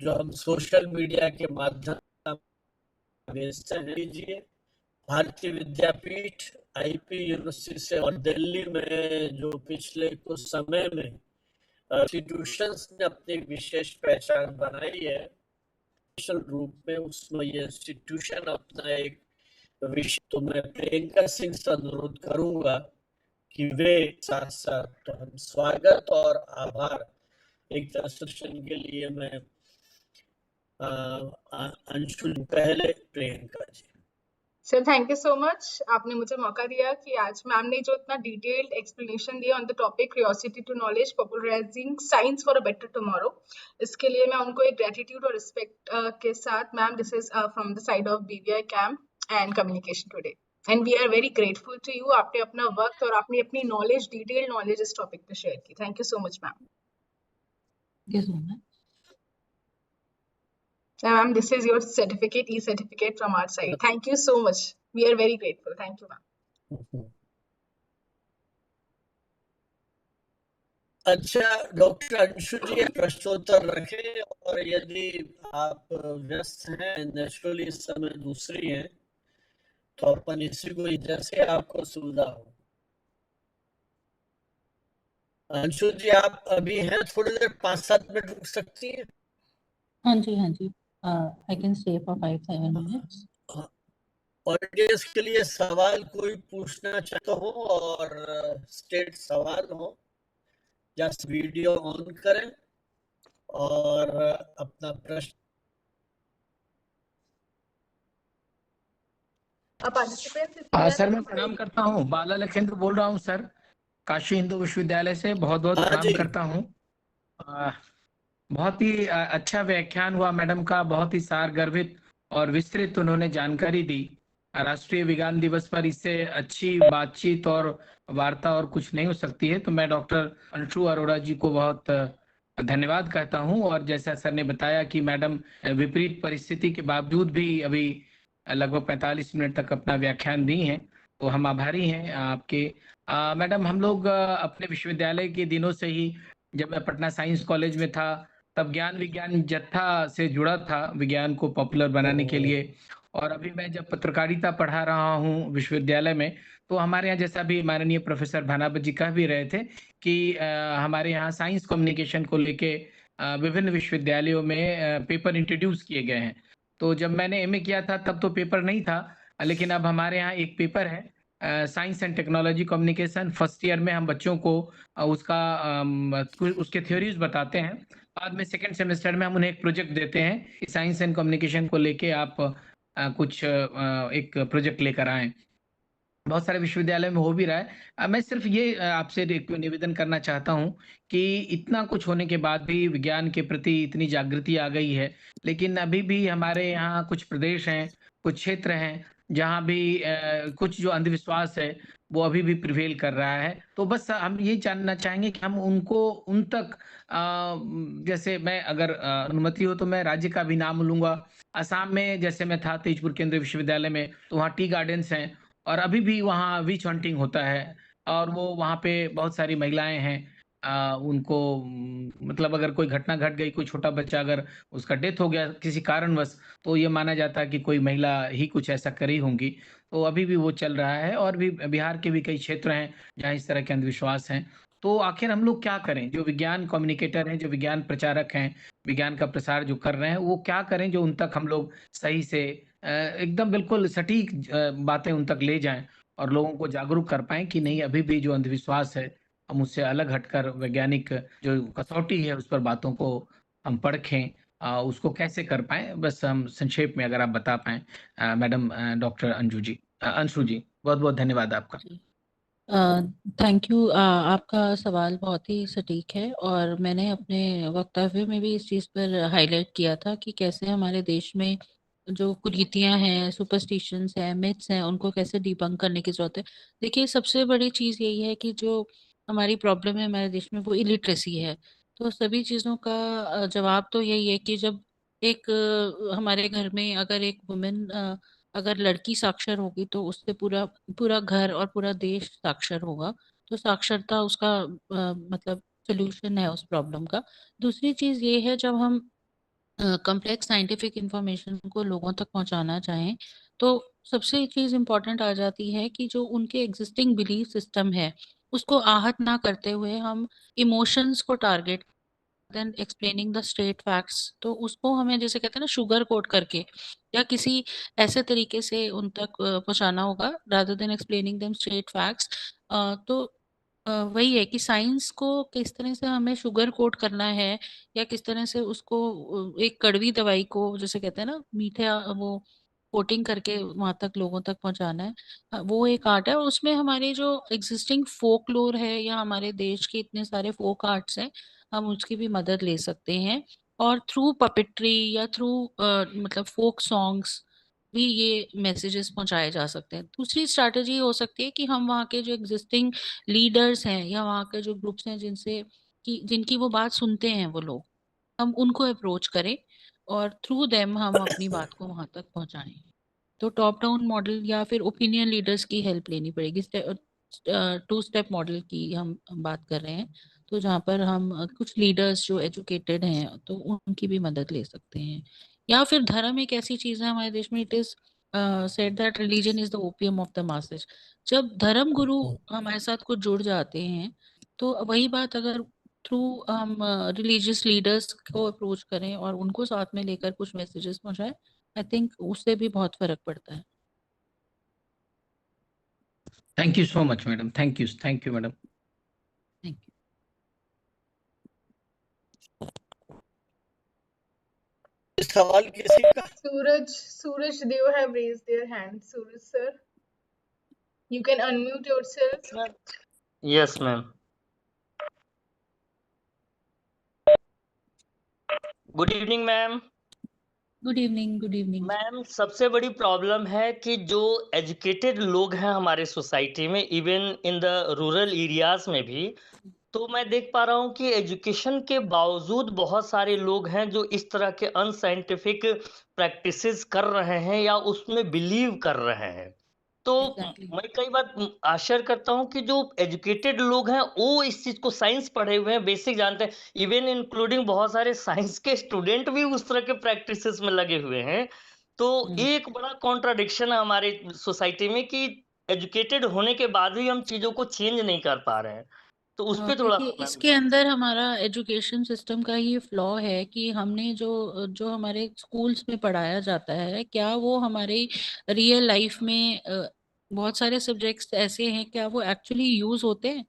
सोशल मीडिया के माध्यम भेजते हैं। लीजिए, भारतीय विद्यापीठ, आईपी यूनिवर्सिटी से और दिल्ली में जो पिछले कुछ समय में इंस्टीट्यूशंस ने अपनी विशेष पहचान बनाई है रूप में, उसमें ये इंस्टीट्यूशन अपना एक विषय, तो मैं प्रियंका सिंह से अनुरोध करूंगा कि वे साथ साथ, तो हम स्वागत और आभार एक तरह के लिए मैं अंशुल, पहले Priyanka ji. Sir thank you so much, आपने मुझे मौका दिया कि आज मैम ने जो इतना डिटेल्ड एक्सप्लेनेशन दिया on the topic curiosity to knowledge popularising science for a better tomorrow, इसके लिए मैं उनको एक ग्रेटिट्यूड और रिस्पेक्ट के साथ, ma'am this is from the side of BVI camp and communication today, and we are very grateful to you. आपने अपना वक्त और आपने अपनी नॉलेज, डिटेल्ड नॉलेज इस टॉपिक पे शेयर की। Thank you so much ma'am. Thank you so much. Ma'am, this is your certificate, e-certificate from our side. Thank you so much. We are very grateful. Thank you, ma'am. अच्छा, doctor Anshu जी प्रश्नोत्तर रखें, और यदि आप व्यस्त हैं, naturally इस समय दूसरी हैं, तो अपन इसी को जैसे आपको सुविधा हो। अंशु जी आप अभी हैं, थोड़ी देर 5-7 मिनट रुक सकती हैं? हाँ जी, हाँ जी, I can stay for 5-7 minutes. Audience के लिए सवाल कोई पूछना चाहते हो और स्टेट सवाल हो, जस्ट वीडियो ऑन करें और अपना प्रश्न। सर मैं प्रणाम करता हूँ, बाला लखेंद्र बोल रहा हूँ सर, काशी हिंदू विश्वविद्यालय से। बहुत बहुत प्रणाम करता हूँ। बहुत ही अच्छा व्याख्यान हुआ मैडम का, बहुत ही सारगर्भित और विस्तृत उन्होंने जानकारी दी। राष्ट्रीय विज्ञान दिवस पर इससे अच्छी बातचीत और वार्ता और कुछ नहीं हो सकती है। तो मैं डॉक्टर अंशु अरोड़ा जी को बहुत धन्यवाद कहता हूं। और जैसा सर ने बताया कि मैडम विपरीत परिस्थिति के बावजूद भी अभी लगभग 45 मिनट तक अपना व्याख्यान दी हैं, तो हम आभारी हैं आपके। मैडम, हम लोग अपने विश्वविद्यालय के दिनों से ही, जब मैं पटना साइंस कॉलेज में था तब ज्ञान विज्ञान जत्था से जुड़ा था, विज्ञान को पॉपुलर बनाने के लिए। और अभी मैं जब पत्रकारिता पढ़ा रहा हूँ विश्वविद्यालय में, तो हमारे यहाँ, जैसा भी माननीय प्रोफेसर भानापत जी कह भी रहे थे कि हमारे यहाँ साइंस कम्युनिकेशन को लेके विभिन्न विश्वविद्यालयों में पेपर इंट्रोड्यूस किए गए हैं। तो जब मैंने एमए किया था तब तो पेपर नहीं था, लेकिन अब हमारे यहाँ एक पेपर है, science and technology communication. First year में हम बच्चों को उसके थ्योरीज बताते हैं, बाद में सेकंड सेमेस्टर में हम उन्हें एक प्रोजेक्ट देते हैं कि साइंस एंड कम्युनिकेशन को लेके आप कुछ एक प्रोजेक्ट लेकर आए। बहुत सारे विश्वविद्यालय में हो भी रहा है। मैं सिर्फ ये आपसे निवेदन करना चाहता हूं कि इतना कुछ होने के बाद भी विज्ञान के प्रति इतनी जागृति आ गई है, लेकिन अभी भी हमारे यहाँ कुछ प्रदेश हैं, कुछ क्षेत्र हैं जहाँ भी कुछ जो अंधविश्वास है वो अभी भी प्रिवेल कर रहा है। तो बस हम ये जानना चाहेंगे कि हम उनको उन तक जैसे, मैं अगर अनुमति हो तो मैं राज्य का भी नाम लूंगा। असम में जैसे मैं था तेजपुर केंद्रीय विश्वविद्यालय में, तो वहाँ टी गार्डन्स हैं और अभी भी वहाँ विच हंटिंग होता है, और वो वहाँ पे बहुत सारी महिलाएं हैं। उनको मतलब अगर कोई घटना घट गई, कोई छोटा बच्चा अगर उसका डेथ हो गया किसी कारणवश, तो ये माना जाता है कि कोई महिला ही कुछ ऐसा करी होंगी। तो अभी भी वो चल रहा है, और भी बिहार के भी कई क्षेत्र हैं जहाँ इस तरह के अंधविश्वास हैं। तो आखिर हम लोग क्या करें? जो विज्ञान कम्युनिकेटर हैं, जो विज्ञान प्रचारक हैं, विज्ञान का प्रसार जो कर रहे हैं, वो क्या करें जो उन तक हम लोग सही से एकदम बिल्कुल सटीक बातें उन तक ले जाएं और लोगों को जागरूक कर पाएं कि नहीं, अभी भी जो अंधविश्वास है हम उससे अलग हटकर वैज्ञानिक जो कसौटी है उस पर बातों को हम परखें, उसको कैसे कर पाएं, बस हम संक्षेप में अगर आप बता पाएं मैडम डॉक्टर अंशु जी, बहुत बहुत धन्यवाद आपका। Thank you. आपका सवाल बहुत ही सटीक है और मैंने अपने वक्तव्य में भी इस चीज़ पर हाईलाइट किया था कि कैसे हमारे देश में जो कुरीतियां हैं, सुपरस्टिशंस हैं, मिथ्स हैं, उनको कैसे डिबंक करने की जरूरत है। देखिए, सबसे बड़ी चीज़ यही है कि जो हमारी प्रॉब्लम है हमारे देश में वो इलिटरेसी है। तो सभी चीज़ों का जवाब तो यही है कि जब एक हमारे घर में अगर एक वुमेन, अगर लड़की साक्षर होगी तो उससे पूरा पूरा घर और पूरा देश साक्षर होगा। तो साक्षरता उसका मतलब सोल्यूशन है उस प्रॉब्लम का। दूसरी चीज ये है, जब हम कम्प्लेक्स साइंटिफिक इंफॉर्मेशन को लोगों तक पहुंचाना चाहें तो सबसे चीज इम्पोर्टेंट आ जाती है कि जो उनके एग्जिस्टिंग बिलीफ सिस्टम है उसको आहत ना करते हुए हम इमोशंस को target then explaining the straight facts, तो उसको हमें जैसे कहते हैं ना शुगर कोट करके या किसी ऐसे तरीके से उन तक पहुंचाना होगा rather than explaining them straight facts. तो वही है कि साइंस को किस तरह से हमें शुगर कोट करना है या किस तरह से उसको एक कड़वी दवाई को जैसे कहते हैं ना मीठे वो कोटिंग करके वहां तक लोगों तक पहुंचाना है। वो एक आर्ट है और उसमें हमारे जो एग्जिस्टिंग फोकलोर है या हमारे देश के इतने सारे फोक आर्ट्स हैं, हम उसकी भी मदद ले सकते हैं। और थ्रू पपेट्री या थ्रू मतलब फोक सॉन्ग्स भी ये मैसेजेस पहुंचाए जा सकते हैं। दूसरी स्ट्रैटेजी हो सकती है कि हम वहाँ के जो एग्जिस्टिंग लीडर्स हैं या वहाँ के जो ग्रुप्स हैं जिनसे कि जिनकी वो बात सुनते हैं वो लोग, हम उनको अप्रोच करें और थ्रू देम हम अपनी बात को वहां तक पहुंचाएं। तो टॉप डाउन मॉडल या फिर ओपिनियन लीडर्स की हेल्प लेनी पड़ेगी। टू स्टेप मॉडल की हम बात कर रहे हैं, तो जहाँ पर हम कुछ लीडर्स जो एजुकेटेड हैं तो उनकी भी मदद ले सकते हैं। या फिर धर्म एक ऐसी चीज है हमारे देश में, it is said that religion is the opium of the masses. जब धर्म गुरु हमारे साथ कुछ जुड़ जाते हैं तो वही बात अगर थ्रू हम रिलीजियस लीडर्स को अप्रोच करें और उनको साथ में लेकर कुछ मैसेजेस पहुंचाएं, आई थिंक उससे भी बहुत फर्क पड़ता है। Thank you so much madam, thank you madam. Thank you. सवाल किसी का? Suraj, they have raised their hand. Suraj sir, you can unmute yourself. Yes, ma'am. Good evening ma'am. Good evening. Good evening. Ma'am, सबसे बड़ी problem है कि जो educated लोग हैं हमारे सोसाइटी में, even in the rural areas में भी, तो मैं देख पा रहा हूँ कि एजुकेशन के बावजूद बहुत सारे लोग हैं जो इस तरह के अनसाइंटिफिक प्रैक्टिसेस कर रहे हैं या उसमें बिलीव कर रहे हैं। तो एग्जैक्टली। मैं कई बार आश्चर्य करता हूँ कि जो एजुकेटेड लोग हैं वो इस चीज को, साइंस पढ़े हुए हैं, बेसिक जानते हैं, इवन इंक्लूडिंग बहुत सारे साइंस के स्टूडेंट भी उस तरह के प्रैक्टिसेस में लगे हुए हैं। तो एक बड़ा कॉन्ट्राडिक्शन है हमारे सोसाइटी में कि एजुकेटेड होने के बाद भी हम चीजों को चेंज नहीं कर पा रहे हैं। तो उस पे थोड़ा देखिए, सा मैम। इसके अंदर हमारा एजुकेशन सिस्टम का ये फ्लॉ है कि हमने जो जो हमारे स्कूल्स में पढ़ाया जाता है क्या वो हमारे रियल लाइफ में बहुत सारे सब्जेक्ट्स ऐसे हैं क्या वो एक्चुअली यूज होते हैं।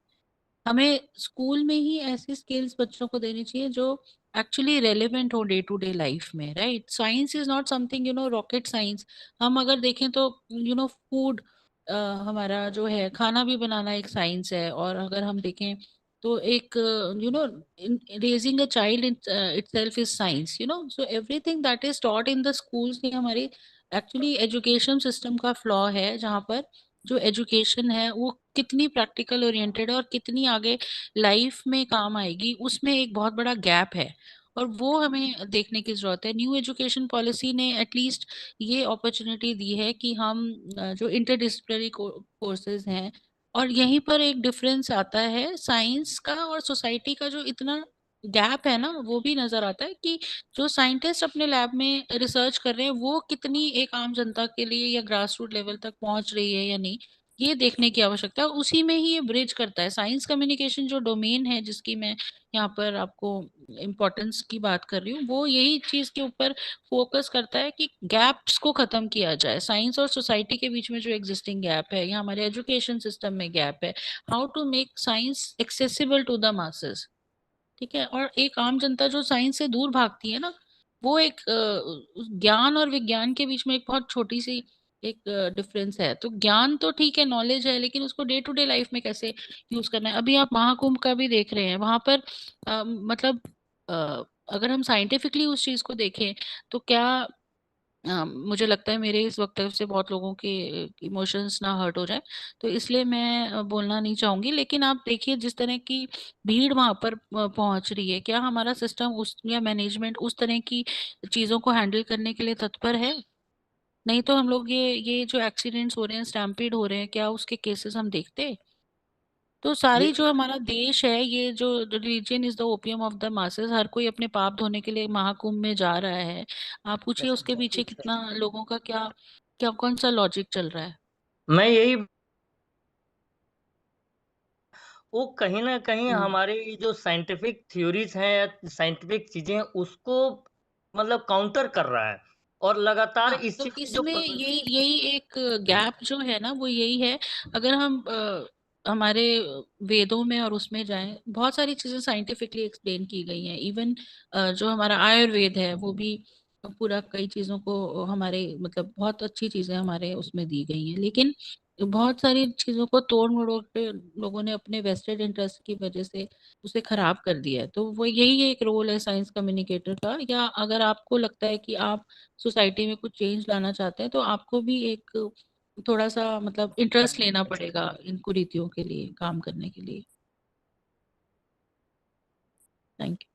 हमें स्कूल में ही ऐसी स्किल्स बच्चों को देनी चाहिए जो एक्चुअली रेलेवेंट हो डे टू डे लाइफ में, right. Science is not something rocket science. हम अगर देखें तो फूड, हमारा जो है खाना भी बनाना एक साइंस है। और अगर हम देखें तो एक raising a child itself is science, so everything that is taught in the schools ये हमारी एक्चुअली एजुकेशन सिस्टम का फ्लॉ है, जहाँ पर जो एजुकेशन है वो कितनी प्रैक्टिकल ओरिएंटेड है और कितनी आगे लाइफ में काम आएगी उसमें एक बहुत बड़ा गैप है। और वो हमें देखने की जरूरत है। न्यू एजुकेशन पॉलिसी ने एटलीस्ट ये अपॉर्चुनिटी दी है कि हम जो इंटरडिसिप्लिनरी कोर्सेज हैं, और यहीं पर एक डिफरेंस आता है साइंस का और सोसाइटी का, जो इतना गैप है ना वो भी नजर आता है कि जो साइंटिस्ट अपने लैब में रिसर्च कर रहे हैं वो कितनी एक आम जनता के लिए या ग्रास रूट लेवल तक पहुंच रही है या नहीं। ये देखने की आवश्यकता है। उसी में ही ये ब्रिज करता है। साइंस कम्युनिकेशन जो डोमेन है जिसकी मैं यहाँ पर आपको इम्पोर्टेंस की बात कर रही हूँ, वो यही चीज के ऊपर फोकस करता है कि गैप्स को खत्म किया जाए। साइंस और सोसाइटी के बीच में जो एग्जिस्टिंग गैप है, या हमारे एजुकेशन सिस्टम में गैप है, how to make science accessible to the masses. ठीक है। और एक आम जनता जो साइंस से दूर भागती है ना, वो एक ज्ञान और विज्ञान के बीच में एक बहुत छोटी सी एक डिफरेंस है। तो ज्ञान तो ठीक है, नॉलेज है, लेकिन उसको डे टू डे लाइफ में कैसे यूज करना है। अभी आप महाकुंभ का भी देख रहे हैं, वहां पर मतलब अ, अगर हम साइंटिफिकली उस चीज को देखें तो क्या मुझे लगता है मेरे इस वक्तव्य से बहुत लोगों के इमोशंस ना हर्ट हो जाए, तो इसलिए मैं बोलना नहीं चाहूंगी। लेकिन आप देखिए जिस तरह की भीड़ वहां पर पहुंच रही है, क्या हमारा सिस्टम उस या मैनेजमेंट उस तरह की चीजों को हैंडल करने के लिए तत्पर है? नहीं तो हम लोग ये जो एक्सीडेंट्स हो रहे हैं, स्टैम्पीड हो रहे हैं, क्या उसके केसेस हम देखते? तो सारी जो हमारा देश है, ये जो religion is the opium of the masses, हर कोई अपने पाप धोने के लिए महाकुंभ में जा रहा है। आप पूछिए उसके पीछे कितना लोगों का क्या क्या कौन सा लॉजिक चल रहा है। मैं यही वो कहीं न कहीं हम्म। हमारे ये जो साइंटिफिक थ्योरीज़ हैं या साइंटिफिक चीज़ें हैं, उसको मतलब काउंटर कर रहा है और लगातार हाँ, इस तो चीज़ की जो इसमें यही यही एक गैप जो है ना, वो यही है। अगर हम हमारे वेदों में और उसमें जाएं, बहुत सारी चीजें साइंटिफिकली एक्सप्लेन की गई हैं। इवन जो हमारा आयुर्वेद है, वो भी पूरा कई चीजों को हमारे मतलब बहुत अच्छी चीजें हमारे उसमें दी गई हैं। लेकिन बहुत सारी चीजों को तोड़ मरोड़ के लोगों ने अपने वेस्टेड इंटरेस्ट की वजह से उसे खराब कर दिया है। तो वो यही एक रोल है साइंस कम्युनिकेटर का। या अगर आपको लगता है कि आप सोसाइटी में कुछ चेंज लाना चाहते हैं, तो आपको भी एक थोड़ा सा मतलब इंटरेस्ट लेना पड़ेगा इन कुरीतियों के लिए काम करने के लिए। Thank you.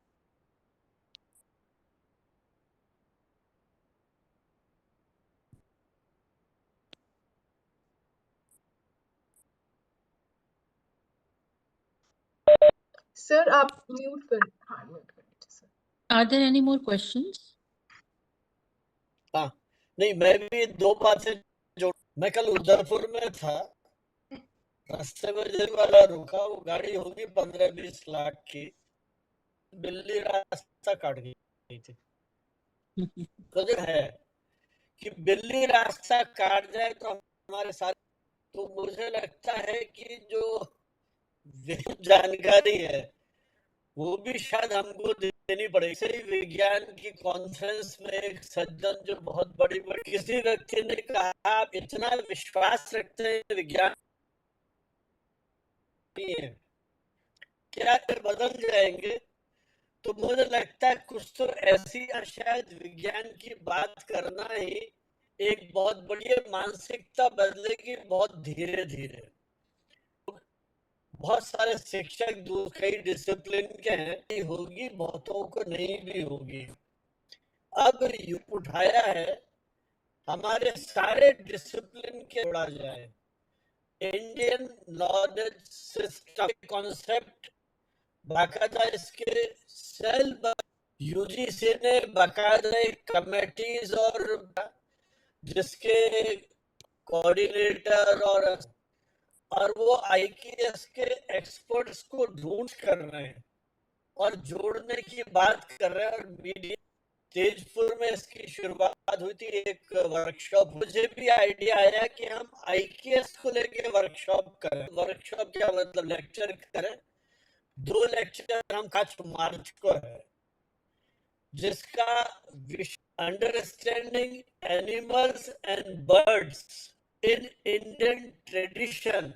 सर आप म्यूट कर, हाँ म्यूट कर दीजिए sir. Are there any more questions? हाँ, नहीं मैं भी दो बातें जोड़। मैं कल उदयपुर में था, रास्ते में जो वाला रुका, वो गाड़ी होगी 15-20 लाख की, बिल्ली रास्ता काट गई थी। तो जो है कि बिल्ली रास्ता काट जाए तो हमारे साथ, तो मुझे लगता है कि जो जानकारी है वो भी शायद हमको देनी पड़ेगी। इसे ही विज्ञान की कॉन्फ्रेंस में एक सज्जन जो बहुत बड़ी बड़ी, किसी व्यक्ति ने कहा आप इतना विश्वास रखते हैं विज्ञान है, क्या बदल जाएंगे? तो मुझे लगता है कुछ तो ऐसी शायद विज्ञान की बात करना ही एक बहुत बड़ी मानसिकता बदलेगी बहुत धीरे धीरे। बहुत सारे शिक्षक कई डिसिप्लिन के हैं, होगी बहुतों को नहीं भी होगी। अब उठाया है हमारे सारे डिसिप्लिन के जोड़ा जाए, इंडियन नॉलेज सिस्टम कॉन्सेप्ट बाकायदा इसके सेल यूजीसी ने बाकायदा कमेटीज और जिसके कोऑर्डिनेटर और वो आईकेएस के एक्सपर्ट्स को ढूंढ कर रहे हैं और जोड़ने की बात कर रहे हैं। और मीडिया तेजपुर में इसकी शुरुआत हुई थी एक वर्कशॉप। मुझे भी आइडिया आया कि हम आईकेएस को लेके वर्कशॉप करें। वर्कशॉप क्या मतलब लेक्चर करें। 2 लेक्चर हम 5 मार्च को है, जिसका understanding animals and birds in Indian tradition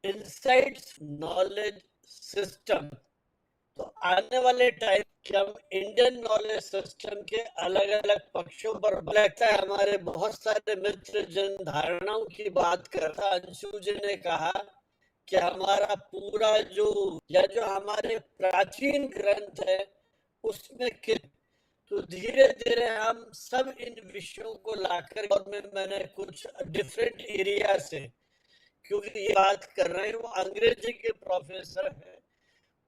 insides knowledge system. तो आने वाले टाइम कि हम इंडियन नॉलेज सिस्टम के अलग अलग पक्षों पर, लगता है हमारे बहुत सारे मित्र जिन धारणाओं की बात करता, अंशु जी ने कहा कि हमारा पूरा जो हमारे प्राचीन ग्रंथ है उसमें तो धीरे धीरे हम सब इन विषयों को लाकर, और मैंने कुछ डिफरेंट एरिया से, क्योंकि ये बात कर रहे हैं वो अंग्रेजी के प्रोफेसर हैं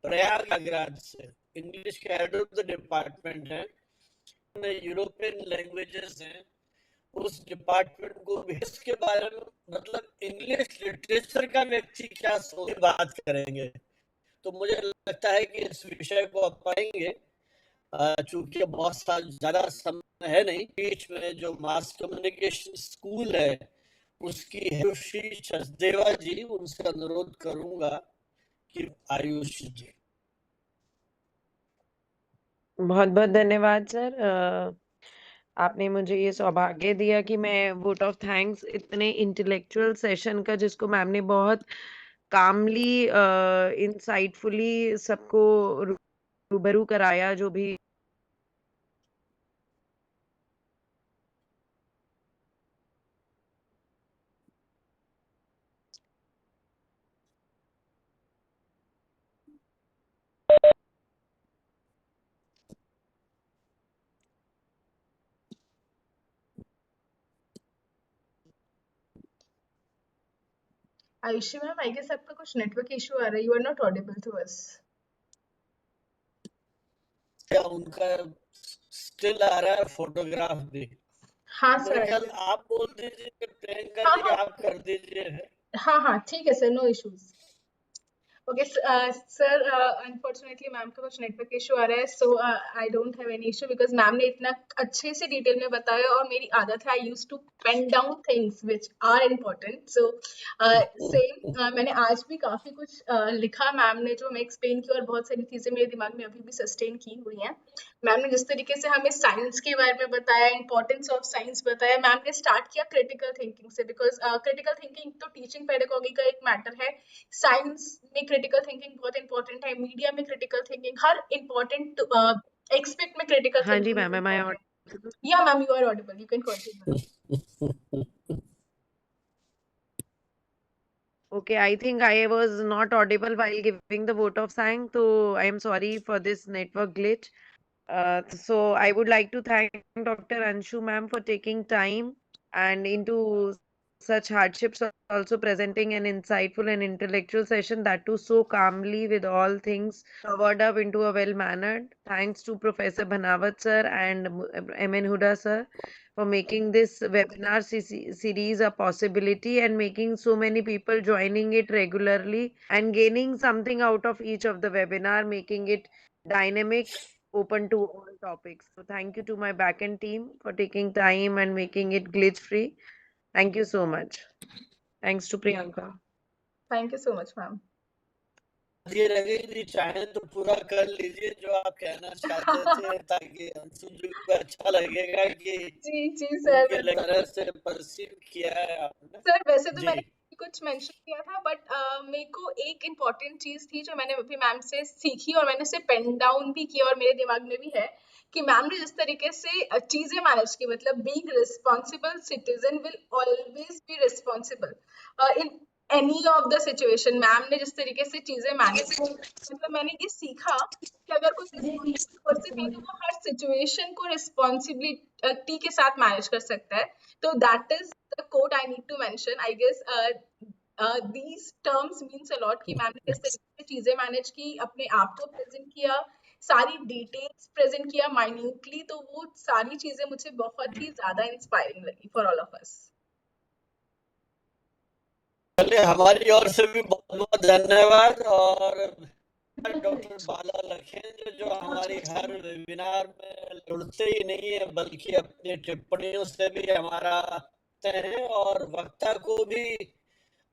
प्रयागराज से, इंग्लिश के हेड ऑफ द डिपार्टमेंट है, यूरोपियन लैंग्वेजेस हैं, उस डिपार्टमेंट को भी इसके बारे में, मतलब इंग्लिश लिटरेचर का व्यक्ति क्या सोच बात करेंगे। तो मुझे लगता है कि इस विषय को अपनाएंगे, चूंकि बहुत ज्यादा समय है नहीं। बीच में जो मास कम्युनिकेशन स्कूल है उसकी श्री सचदेवा जी, उनसे अनुरोध करूंगा कि आयुष जी। बहुत बहुत धन्यवाद सर। आपने मुझे ये सौभाग्य दिया कि मैं वोट ऑफ थैंक्स इतने इंटेलेक्चुअल सेशन का, जिसको मैम ने बहुत कामली इंसाइटफुली सबको रूबरू कराया, जो भी आयुषी मैम, आई गेस आपका कुछ नेटवर्क इशू आ रहा है, you are not audible to us. क्या उनका स्टिल आ रहा है फोटोग्राफ भी? हाँ मेरे सर। ख्याल आप बोल दीजिए, प्रियंका हाँ जी हाँ आप कर दीजिए। हाँ ठीक है sir, no issues. Okay sir, unfortunately ma'am का कुछ नेटवर्क इशू आ रहा है, so I don't have any issue because ma'am ने इतना अच्छे से डिटेल में बताया, और मेरी आदत है I use to pen down things which are important. So same मैंने आज भी काफी कुछ लिखा मैम ने जो मैं एक्सप्लेन की, और बहुत सारी चीजें मेरे दिमाग में अभी भी सस्टेन की हुई हैं। मैम ने जिस तरीके से हमें साइंस के बारे में बताया, इंपॉर्टेंस ऑफ साइंस बताया, मैम ने स्टार्ट किया क्रिटिकल थिंकिंग से, बिकॉज क्रिटिकल थिंकिंग तो टीचिंग पेडागोगी का एक मैटर है। साइंस में क्रिटिकल थिंकिंग बहुत इंपॉर्टेंट है, मीडिया में क्रिटिकल थिंकिंग, हर इंपॉर्टेंट एक्सपेक्ट में क्रिटिकल हाँ जी थिंकिंग। मैम, am I या ma'am, you are audible, you can continue. Okay, I think I was not audible while giving the vote of thanks, so I am sorry for this network glitch. So I would like to thank Dr. Anshu ma'am for taking time and into such hardships, also presenting an insightful and intellectual session, that too so calmly with all things covered up into a well-mannered. Thanks to Professor Bhanawat sir and M.N. Huda sir for making this webinar series a possibility, and making so many people joining it regularly and gaining something out of each of the webinar, making it dynamic, open to all topics. So thank you to my backend team for taking time and making it glitch free. Thank you so much. Thanks to Priyanka. Thank you so much ma'am. ये रवि जी चाहे तो पूरा कर लीजिए जो आप कहना चाहते थे, ताकि अंशु जी को अच्छा लगेगा कि जी सर, उनके तरह से परसीव किया है आपने। सर वैसे तो जी। मैंने कुछ मेंशन किया था, बट मेरे को एक इम्पॉर्टेंट चीज थी जो मैंने अभी मैम से सीखी, और मैंने उसे पेन डाउन भी किया, और मेरे दिमाग में भी है कि मैम ने जिस तरीके से चीजें मैनेज की, मतलब being responsible citizen will always be responsible in any of the situation. Ma'am ने जिस तरीके से चीजें मैनेज की, मतलब मैंने ये सीखा कि अगर कोई रिस्पॉन्सिबल पर्सन है तो वो हर सिचुएशन को रिस्पॉन्सिबिलिटी के साथ मैनेज कर सकता है। तो that is the quote I need to mention, I guess these terms means a lot कि मैम ने किस तरीके से चीजें मैनेज की, अपने आप को प्रेजेंट किया, सारी डिटेल्स प्रेजेंट किया माइन्यूटली, तो वो सारी चीजें मुझे बहुत ही ज्यादा इंस्पायरिंग लगी फॉर ऑल ऑफ अस। चलिए, हमारी ओर से भी बहुत बहुत धन्यवाद। और डॉक्टर बाला लखेंद्र जो हमारी हर वेबिनार में जुड़ते ही नहीं है, बल्कि अपनी टिप्पणियों से भी हमारा हैं, और वक्ता को भी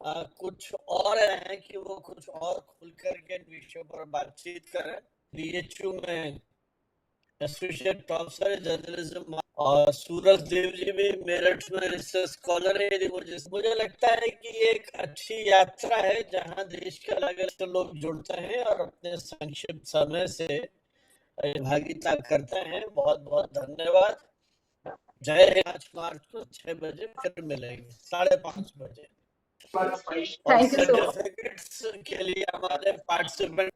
कुछ और है कि वो कुछ और खुल करके विषयों पर बातचीत करें। बीएचयू में एसोसिएट प्रोफेसर जर्नलिज्म, और सूरज देव जी भी मेरठ में रिसर्च स्कॉलर है। मुझे लगता है कि एक अच्छी यात्रा है जहां देश के अलग अलग लोग जुड़ते हैं और अपने संक्षिप्त समय से भागीदारी करते हैं। बहुत बहुत धन्यवाद। जय हिंद। 5 मार्च को 6 बजे फिर मिलेंगे, 5:30 बजे। और सर्टिफिकेट्स के लिए हमारे पार्टिसिपेंट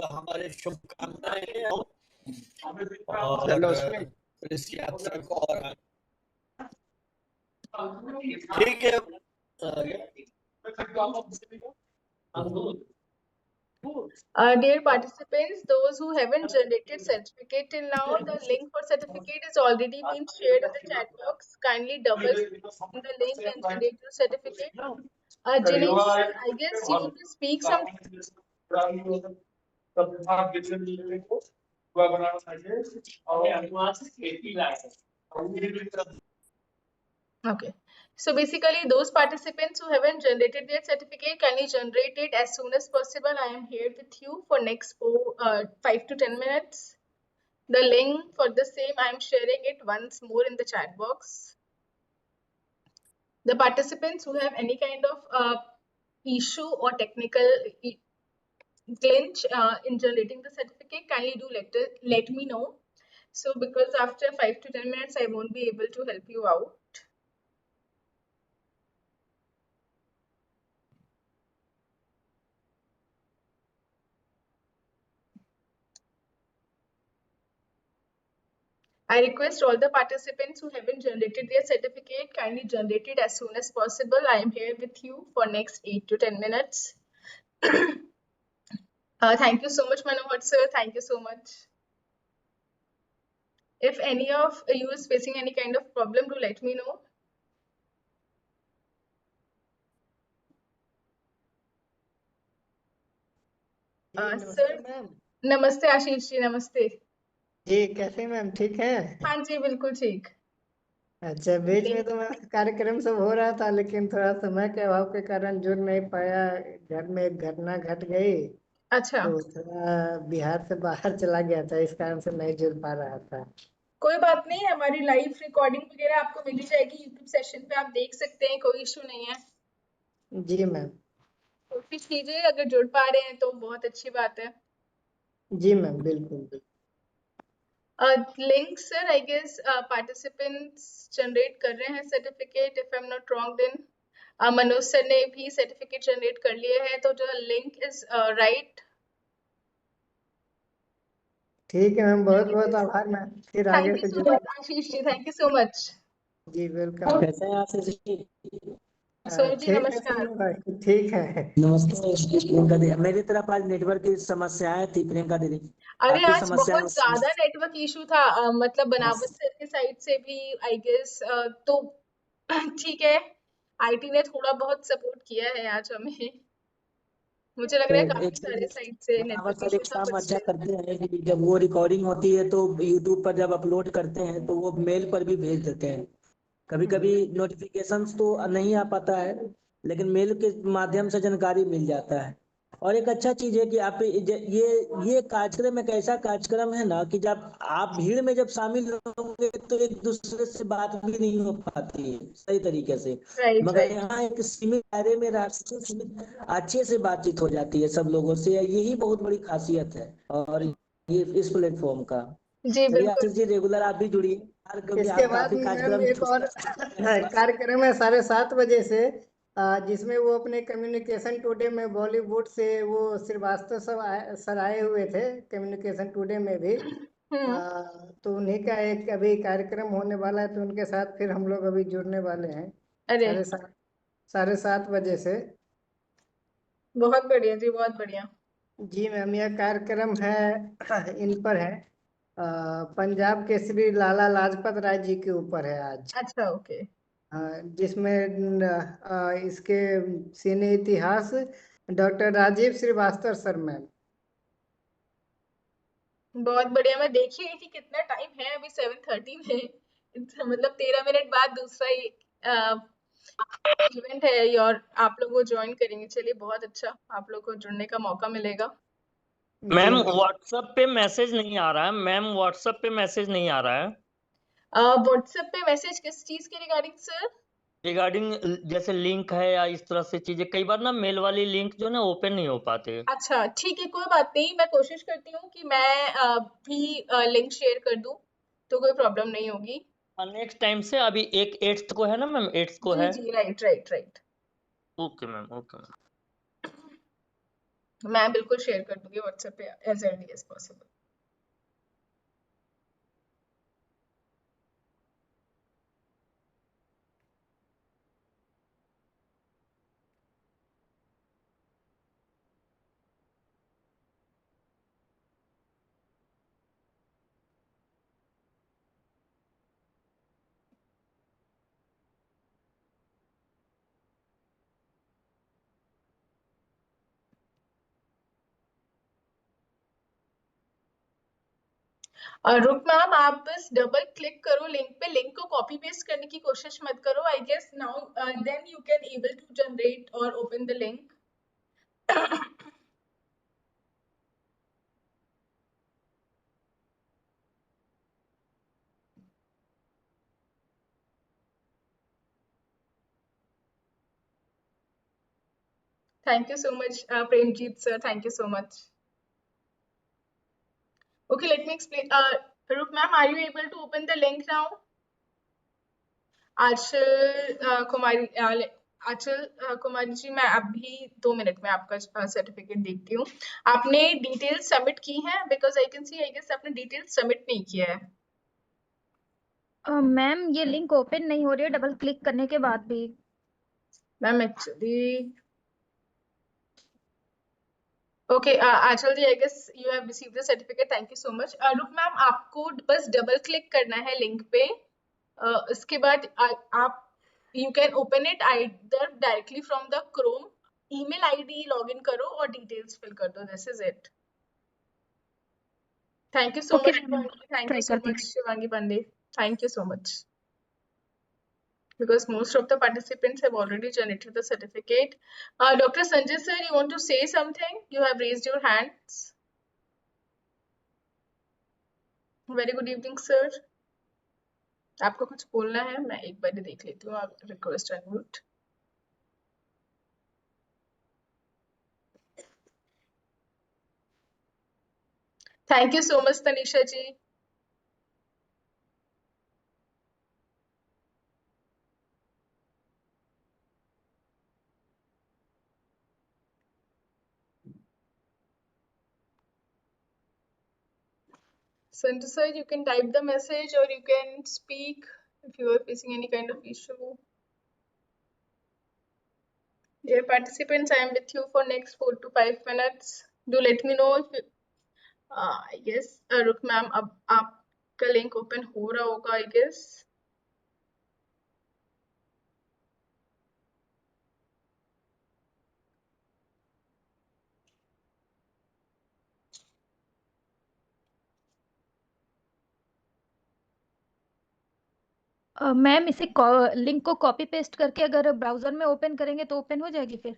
हमारे शुभकामनाएं, और इस यात्रा को और ठीक है। Dear participants, those who haven't generated certificate till now, the link for certificate is already been shared in the chat box. Kindly double click on the link and generate your certificate. Jinesh sir, I guess you want to speak something. Okay. So basically, those participants who haven't generated their certificate, can you generate it as soon as possible? I am here with you for next 5 to 10 minutes. The link for the same, I am sharing it once more in the chat box. The participants who have any kind of issue or technical glitch in generating the certificate, kindly do let me know. So because after 5 to 10 minutes, I won't be able to help you out. I request all the participants who haven't generated their certificate, kindly generate it as soon as possible. I am here with you for next 8 to 10 minutes. Thank you so much, Manohar sir. Thank you so much. If any of you is facing any kind of problem, do let me know. Sir नमस्ते आशीष जी नमस्ते जी कैसे ma'am ठीक है हाँ जी बिल्कुल ठीक अच्छा बीच में तो मेरा कार्यक्रम सब हो रहा था लेकिन थोड़ा समय के अभाव के कारण जुड़ नहीं पाया घर में एक घटना घट गई अच्छा तो थोड़ा बिहार से बाहर चला गया था इस कारण से नहीं जुड़ पा रहा था कोई बात नहीं हमारी लाइव रिकॉर्डिंग वगैरह आपको मिल जाएगी यूट्यूब सेशन पे आप देख सकते हैं कोई इशू नहीं है जी मैम कोशिश कीजिए अगर जुड़ पा रहे हैं तो बहुत अच्छी बात है जी मैम बिल्कुल link sir I guess participants generate कर रहे हैं certificate if I am not wrong then Manoj sir ने भी सर्टिफिकेट जनरेट कर लिए हैं तो जो लिंक इज राइट ठीक है मैम बहुत बहुत आभार मैम फिर आगे थैंक यू से सो जुड़ much Ashish ji thank you so much जी वेलकम कैसे हैं आशीष जी सोनू जी ठीक है नमस्कार सोनू भाई ठीक है नमस्ते प्रियंका दीदी मेरी तरफ आज नेटवर्क की समस्याएं थी प्रियंका दीदी अरे आपकी आज समस्या बहुत ज्यादा नेटवर्क इशू था मतलब बनावट सर के साइड से भी आई गेस तो ठीक है आईटी ने थोड़ा बहुत सपोर्ट किया है आज हमें मुझे लग रहा है काफी सारे साइड से बनावट नेटवर्क सर इशू एक था काम बट अच्छा स्टिल करते हैं कि जब वो रिकॉर्डिंग होती है तो यूट्यूब पर जब अपलोड करते हैं तो वो मेल पर भी भेज देते हैं कभी कभी नोटिफिकेशंस तो नहीं आ पाता है लेकिन मेल के माध्यम से जानकारी मिल जाता है और एक अच्छा चीज है कि आप ये कार्यक्रम एक ऐसा कार्यक्रम है ना कि जब आप भीड़ में जब शामिल होंगे तो एक दूसरे से बात भी नहीं हो पाती है सही तरीके से राइट मगर राइट यहाँ एक सीमित दायरे में रास्ते सीमित अच्छे से बातचीत हो जाती है सब लोगों से यही बहुत बड़ी खासियत है और ये इस प्लेटफॉर्म का जी चलिए बिल्कुल आशीष जी रेगुलर आप भी जुड़िए क्योंकि इसके आप बाद काफी मैम कार्यक्रम एक और कार्यक्रम है 7:30 से जिसमें वो अपने कम्युनिकेशन टुडे में बॉलीवुड से वो श्रीवास्तव सर आए हुए थे कम्युनिकेशन टुडे में भी तो उन्हीं का एक अभी कार्यक्रम होने वाला है तो उनके साथ फिर हम लोग अभी जुड़ने वाले हैं अरे 7:30 से बहुत बढ़िया जी बहुत बढ़िया जी मैम यह कार्यक्रम है इन पर है पंजाब के श्री लाला लाजपत राय जी के ऊपर है आज अच्छा ओके जिसमें इसके सीने इतिहास doctor Rajiv Srivastava sir ma'am बहुत बढ़िया मैं देख ही रही थी कितना टाइम है अभी 7:30 में मतलब 13 मिनट बाद दूसरा इवेंट है और आप लोग वो ज्वाइन करेंगे चलिए बहुत अच्छा आप लोग को जुड़ने का मौका मिलेगा मैम व्हाट्सएप पे मैसेज नहीं आ रहा है मैम व्हाट्सएप पे मैसेज नहीं आ रहा है व्हाट्सएप पे मैसेज किस चीज के रिगार्डिंग सर रिगार्डिंग जैसे लिंक है या इस तरह से चीजें कई बार ना मेल वाली लिंक जो ना ओपन नहीं हो पाते अच्छा ठीक है कोई बात नहीं मैं कोशिश करती हूँ कि मैं भी लिंक शेयर कर दूं तो कोई प्रॉब्लम नहीं होगी नेक्स्ट टाइम से अभी एक 8th को है ना मैम 8th को है जी right right right okay ma'am okay ma'am मैं बिल्कुल शेयर कर दूंगी व्हाट्सएप पे एज अर्ली एज पॉसिबल रुक मैम, आप बस डबल क्लिक करो लिंक पे, लिंक को कॉपी पेस्ट करने की कोशिश मत करो. I guess now then you can able to generate or open the link. Thank you so much, Premjeet sir. Thank you so much. Okay, let me explain. Rup ma'am, are you able to open the link now? आंचल कुमारी कुमारी जी, मैं अभी 2 minute में आपका certificate देखती हूँ. आपने detail submit की है? Because I can see, I guess आपने डिटेल सबमिट नहीं किया है. मैम ये लिंक ओपन नहीं हो रही है डबल क्लिक करने के बाद भी. Ma'am actually okay, Anchal ji, I guess you have received the certificate. Thank you so much. रुक मैम, आपको बस डबल क्लिक करना है लिंक पे. इसके बाद आप you can open it either directly from the Chrome. Email ID login करो और डिटेल्स फिल कर दो. This is it. Thank you so Okay, much. ma'am. Thank you Try so करती much Shivangi Pandey. Thank you so much. Because most of the participants have already generated the certificate. Dr. Sanjay sir, you want to say something? You have raised your hands. Very good evening, sir. आपको कुछ बोलना है? मैं एक बार देख लेती हूँ. आप request unmute. Thank you so much Tanisha ji. Sanjay sir, you can type the message or you can speak if you are facing any kind of issue. Dear participants, I am with you for next 4 to 5 minutes. Do let me know if I guess रुक ma'am, अब आपका link open हो रहा होगा I guess. Ma'am इसे link को copy paste करके अगर ब्राउजर में ओपन करेंगे तो ओपन हो जाएगी फिर?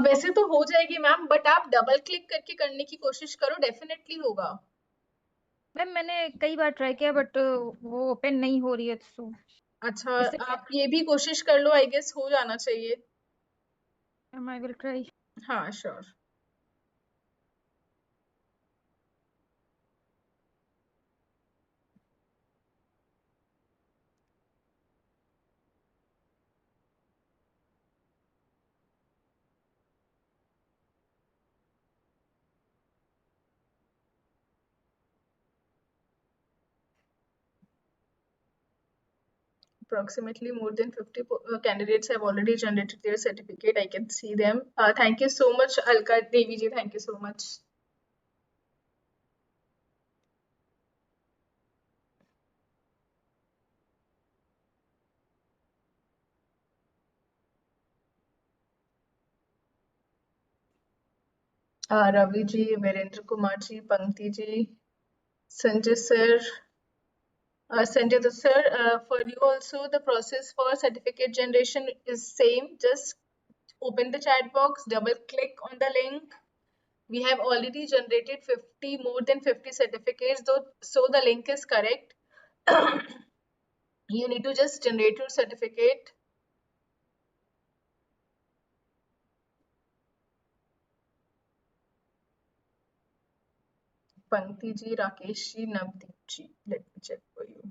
वैसे तो हो जाएगी मैम, बट आप डबल क्लिक करके करने की कोशिश करो, डेफिनेटली होगा. मैम मैंने कई बार ट्राई किया बट वो ओपन नहीं हो रही है. तो अच्छा, इससे आप ये भी कोशिश कर लो, आई गेस हो जाना चाहिए. Ma'am I will try. हाँ, sure. Approximately more than 50 candidates have already generated their certificate. I can see them. Thank you so much, Alka Devi ji. Thank you so much. Ravi ji, Virendra Kumar ji, Pankti ji, Sanjay sir. Sanjay sir, for you also the process for certificate generation is same. Just open the chat box, double click on the link. We have already generated more than 50 certificates, though, so the link is correct. You need to just generate your certificate. Pankti ji, Rakesh ji, Navdeep ji. Let me check for you.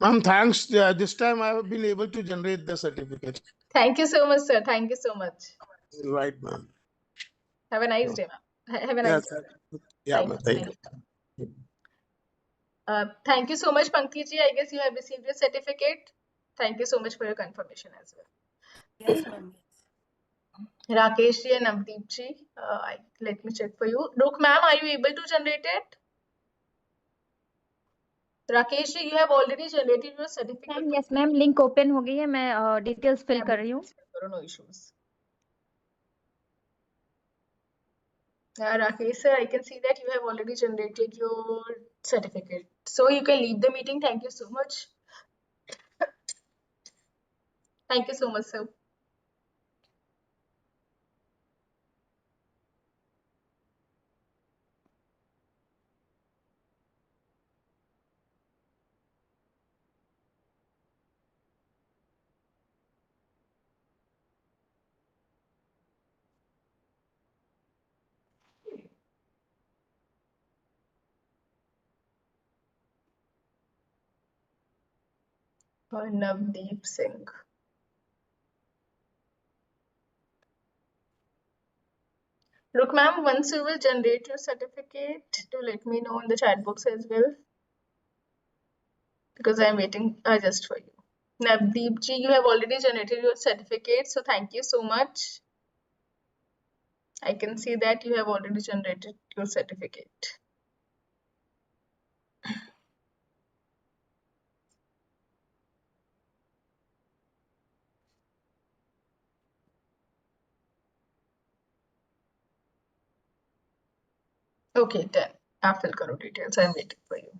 Ma'am, thanks. This time I have been able to generate the certificate. Thank you so much, sir. Thank you so much. Right, ma'am. Have a nice day, ma'am. Have a nice day. Yeah, ma'am. Thank you. Thank you so much, Pankti ji. I guess you have received your certificate. Thank you so much for your confirmation as well. Yes, ma'am. Rakesh ji and Navdeep ji, let me check for you. Ruk ma'am, are you able to generate it? Rakesh, you have already generated your certificate. Ma'am yes ma'am link open हो गई है, मैं details fill कर रही हूँ. No issues. Rakesh sir, I can see that you have already generated your certificate. So you can leave the meeting. Thank you so much. Thank you so much, sir. Navdeep Singh. Look, ma'am, once you will generate your certificate, do let me know in the chat box as well, because I am waiting just for you. Navdeep ji, you have already generated your certificate, so thank you so much. I can see that you have already generated your certificate. Okay, done. आप fill करो details. I am waiting for you.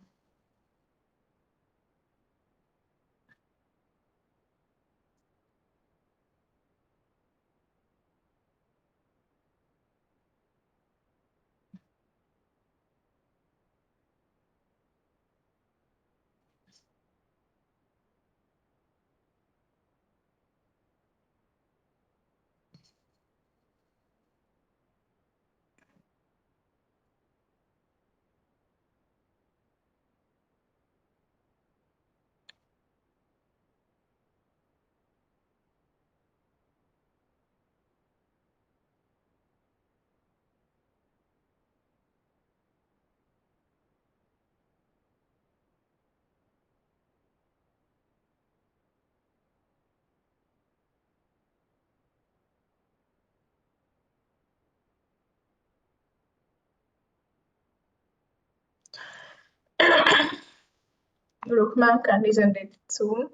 Look, ma'am, can be generated soon.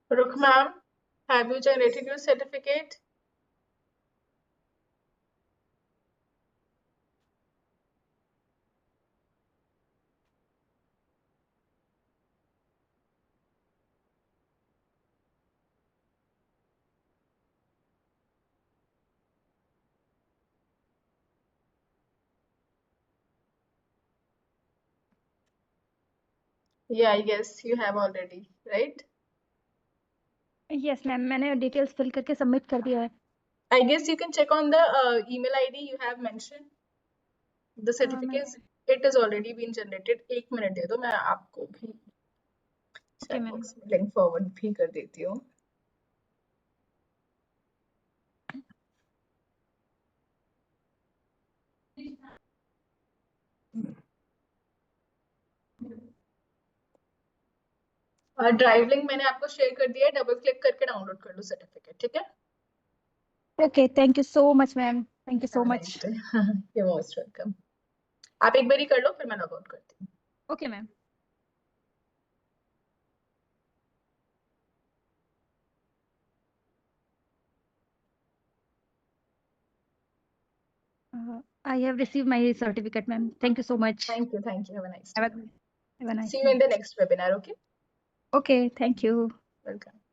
Look, ma'am, have you generated your certificate? Yeah, I guess you have already, right? Yes ma'am मैंने details fill करके submit कर दिया है. I guess you can check on the email ID you have mentioned. The certificate, it has already been generated. एक minute दे दो, मैं आपको भी ओके मैम. लिंक फॉरवर्ड भी कर देती हूँ. ड्राइव लिंक मैंने आपको शेयर कर दिया है, डबल क्लिक करके डाउनलोड कर लो सर्टिफिकेट, ठीक है? Okay thank you so much ma'am, thank you so much. You're most welcome. आप एक बारी कर लो, फिर मैं लॉग आउट करती हूँ. Okay ma'am. I have received my certificate, ma'am. Thank you so much. Thank you. Thank you. Have a nice Have day. a nice See you in the next webinar. Okay. Okay, thank you. Welcome.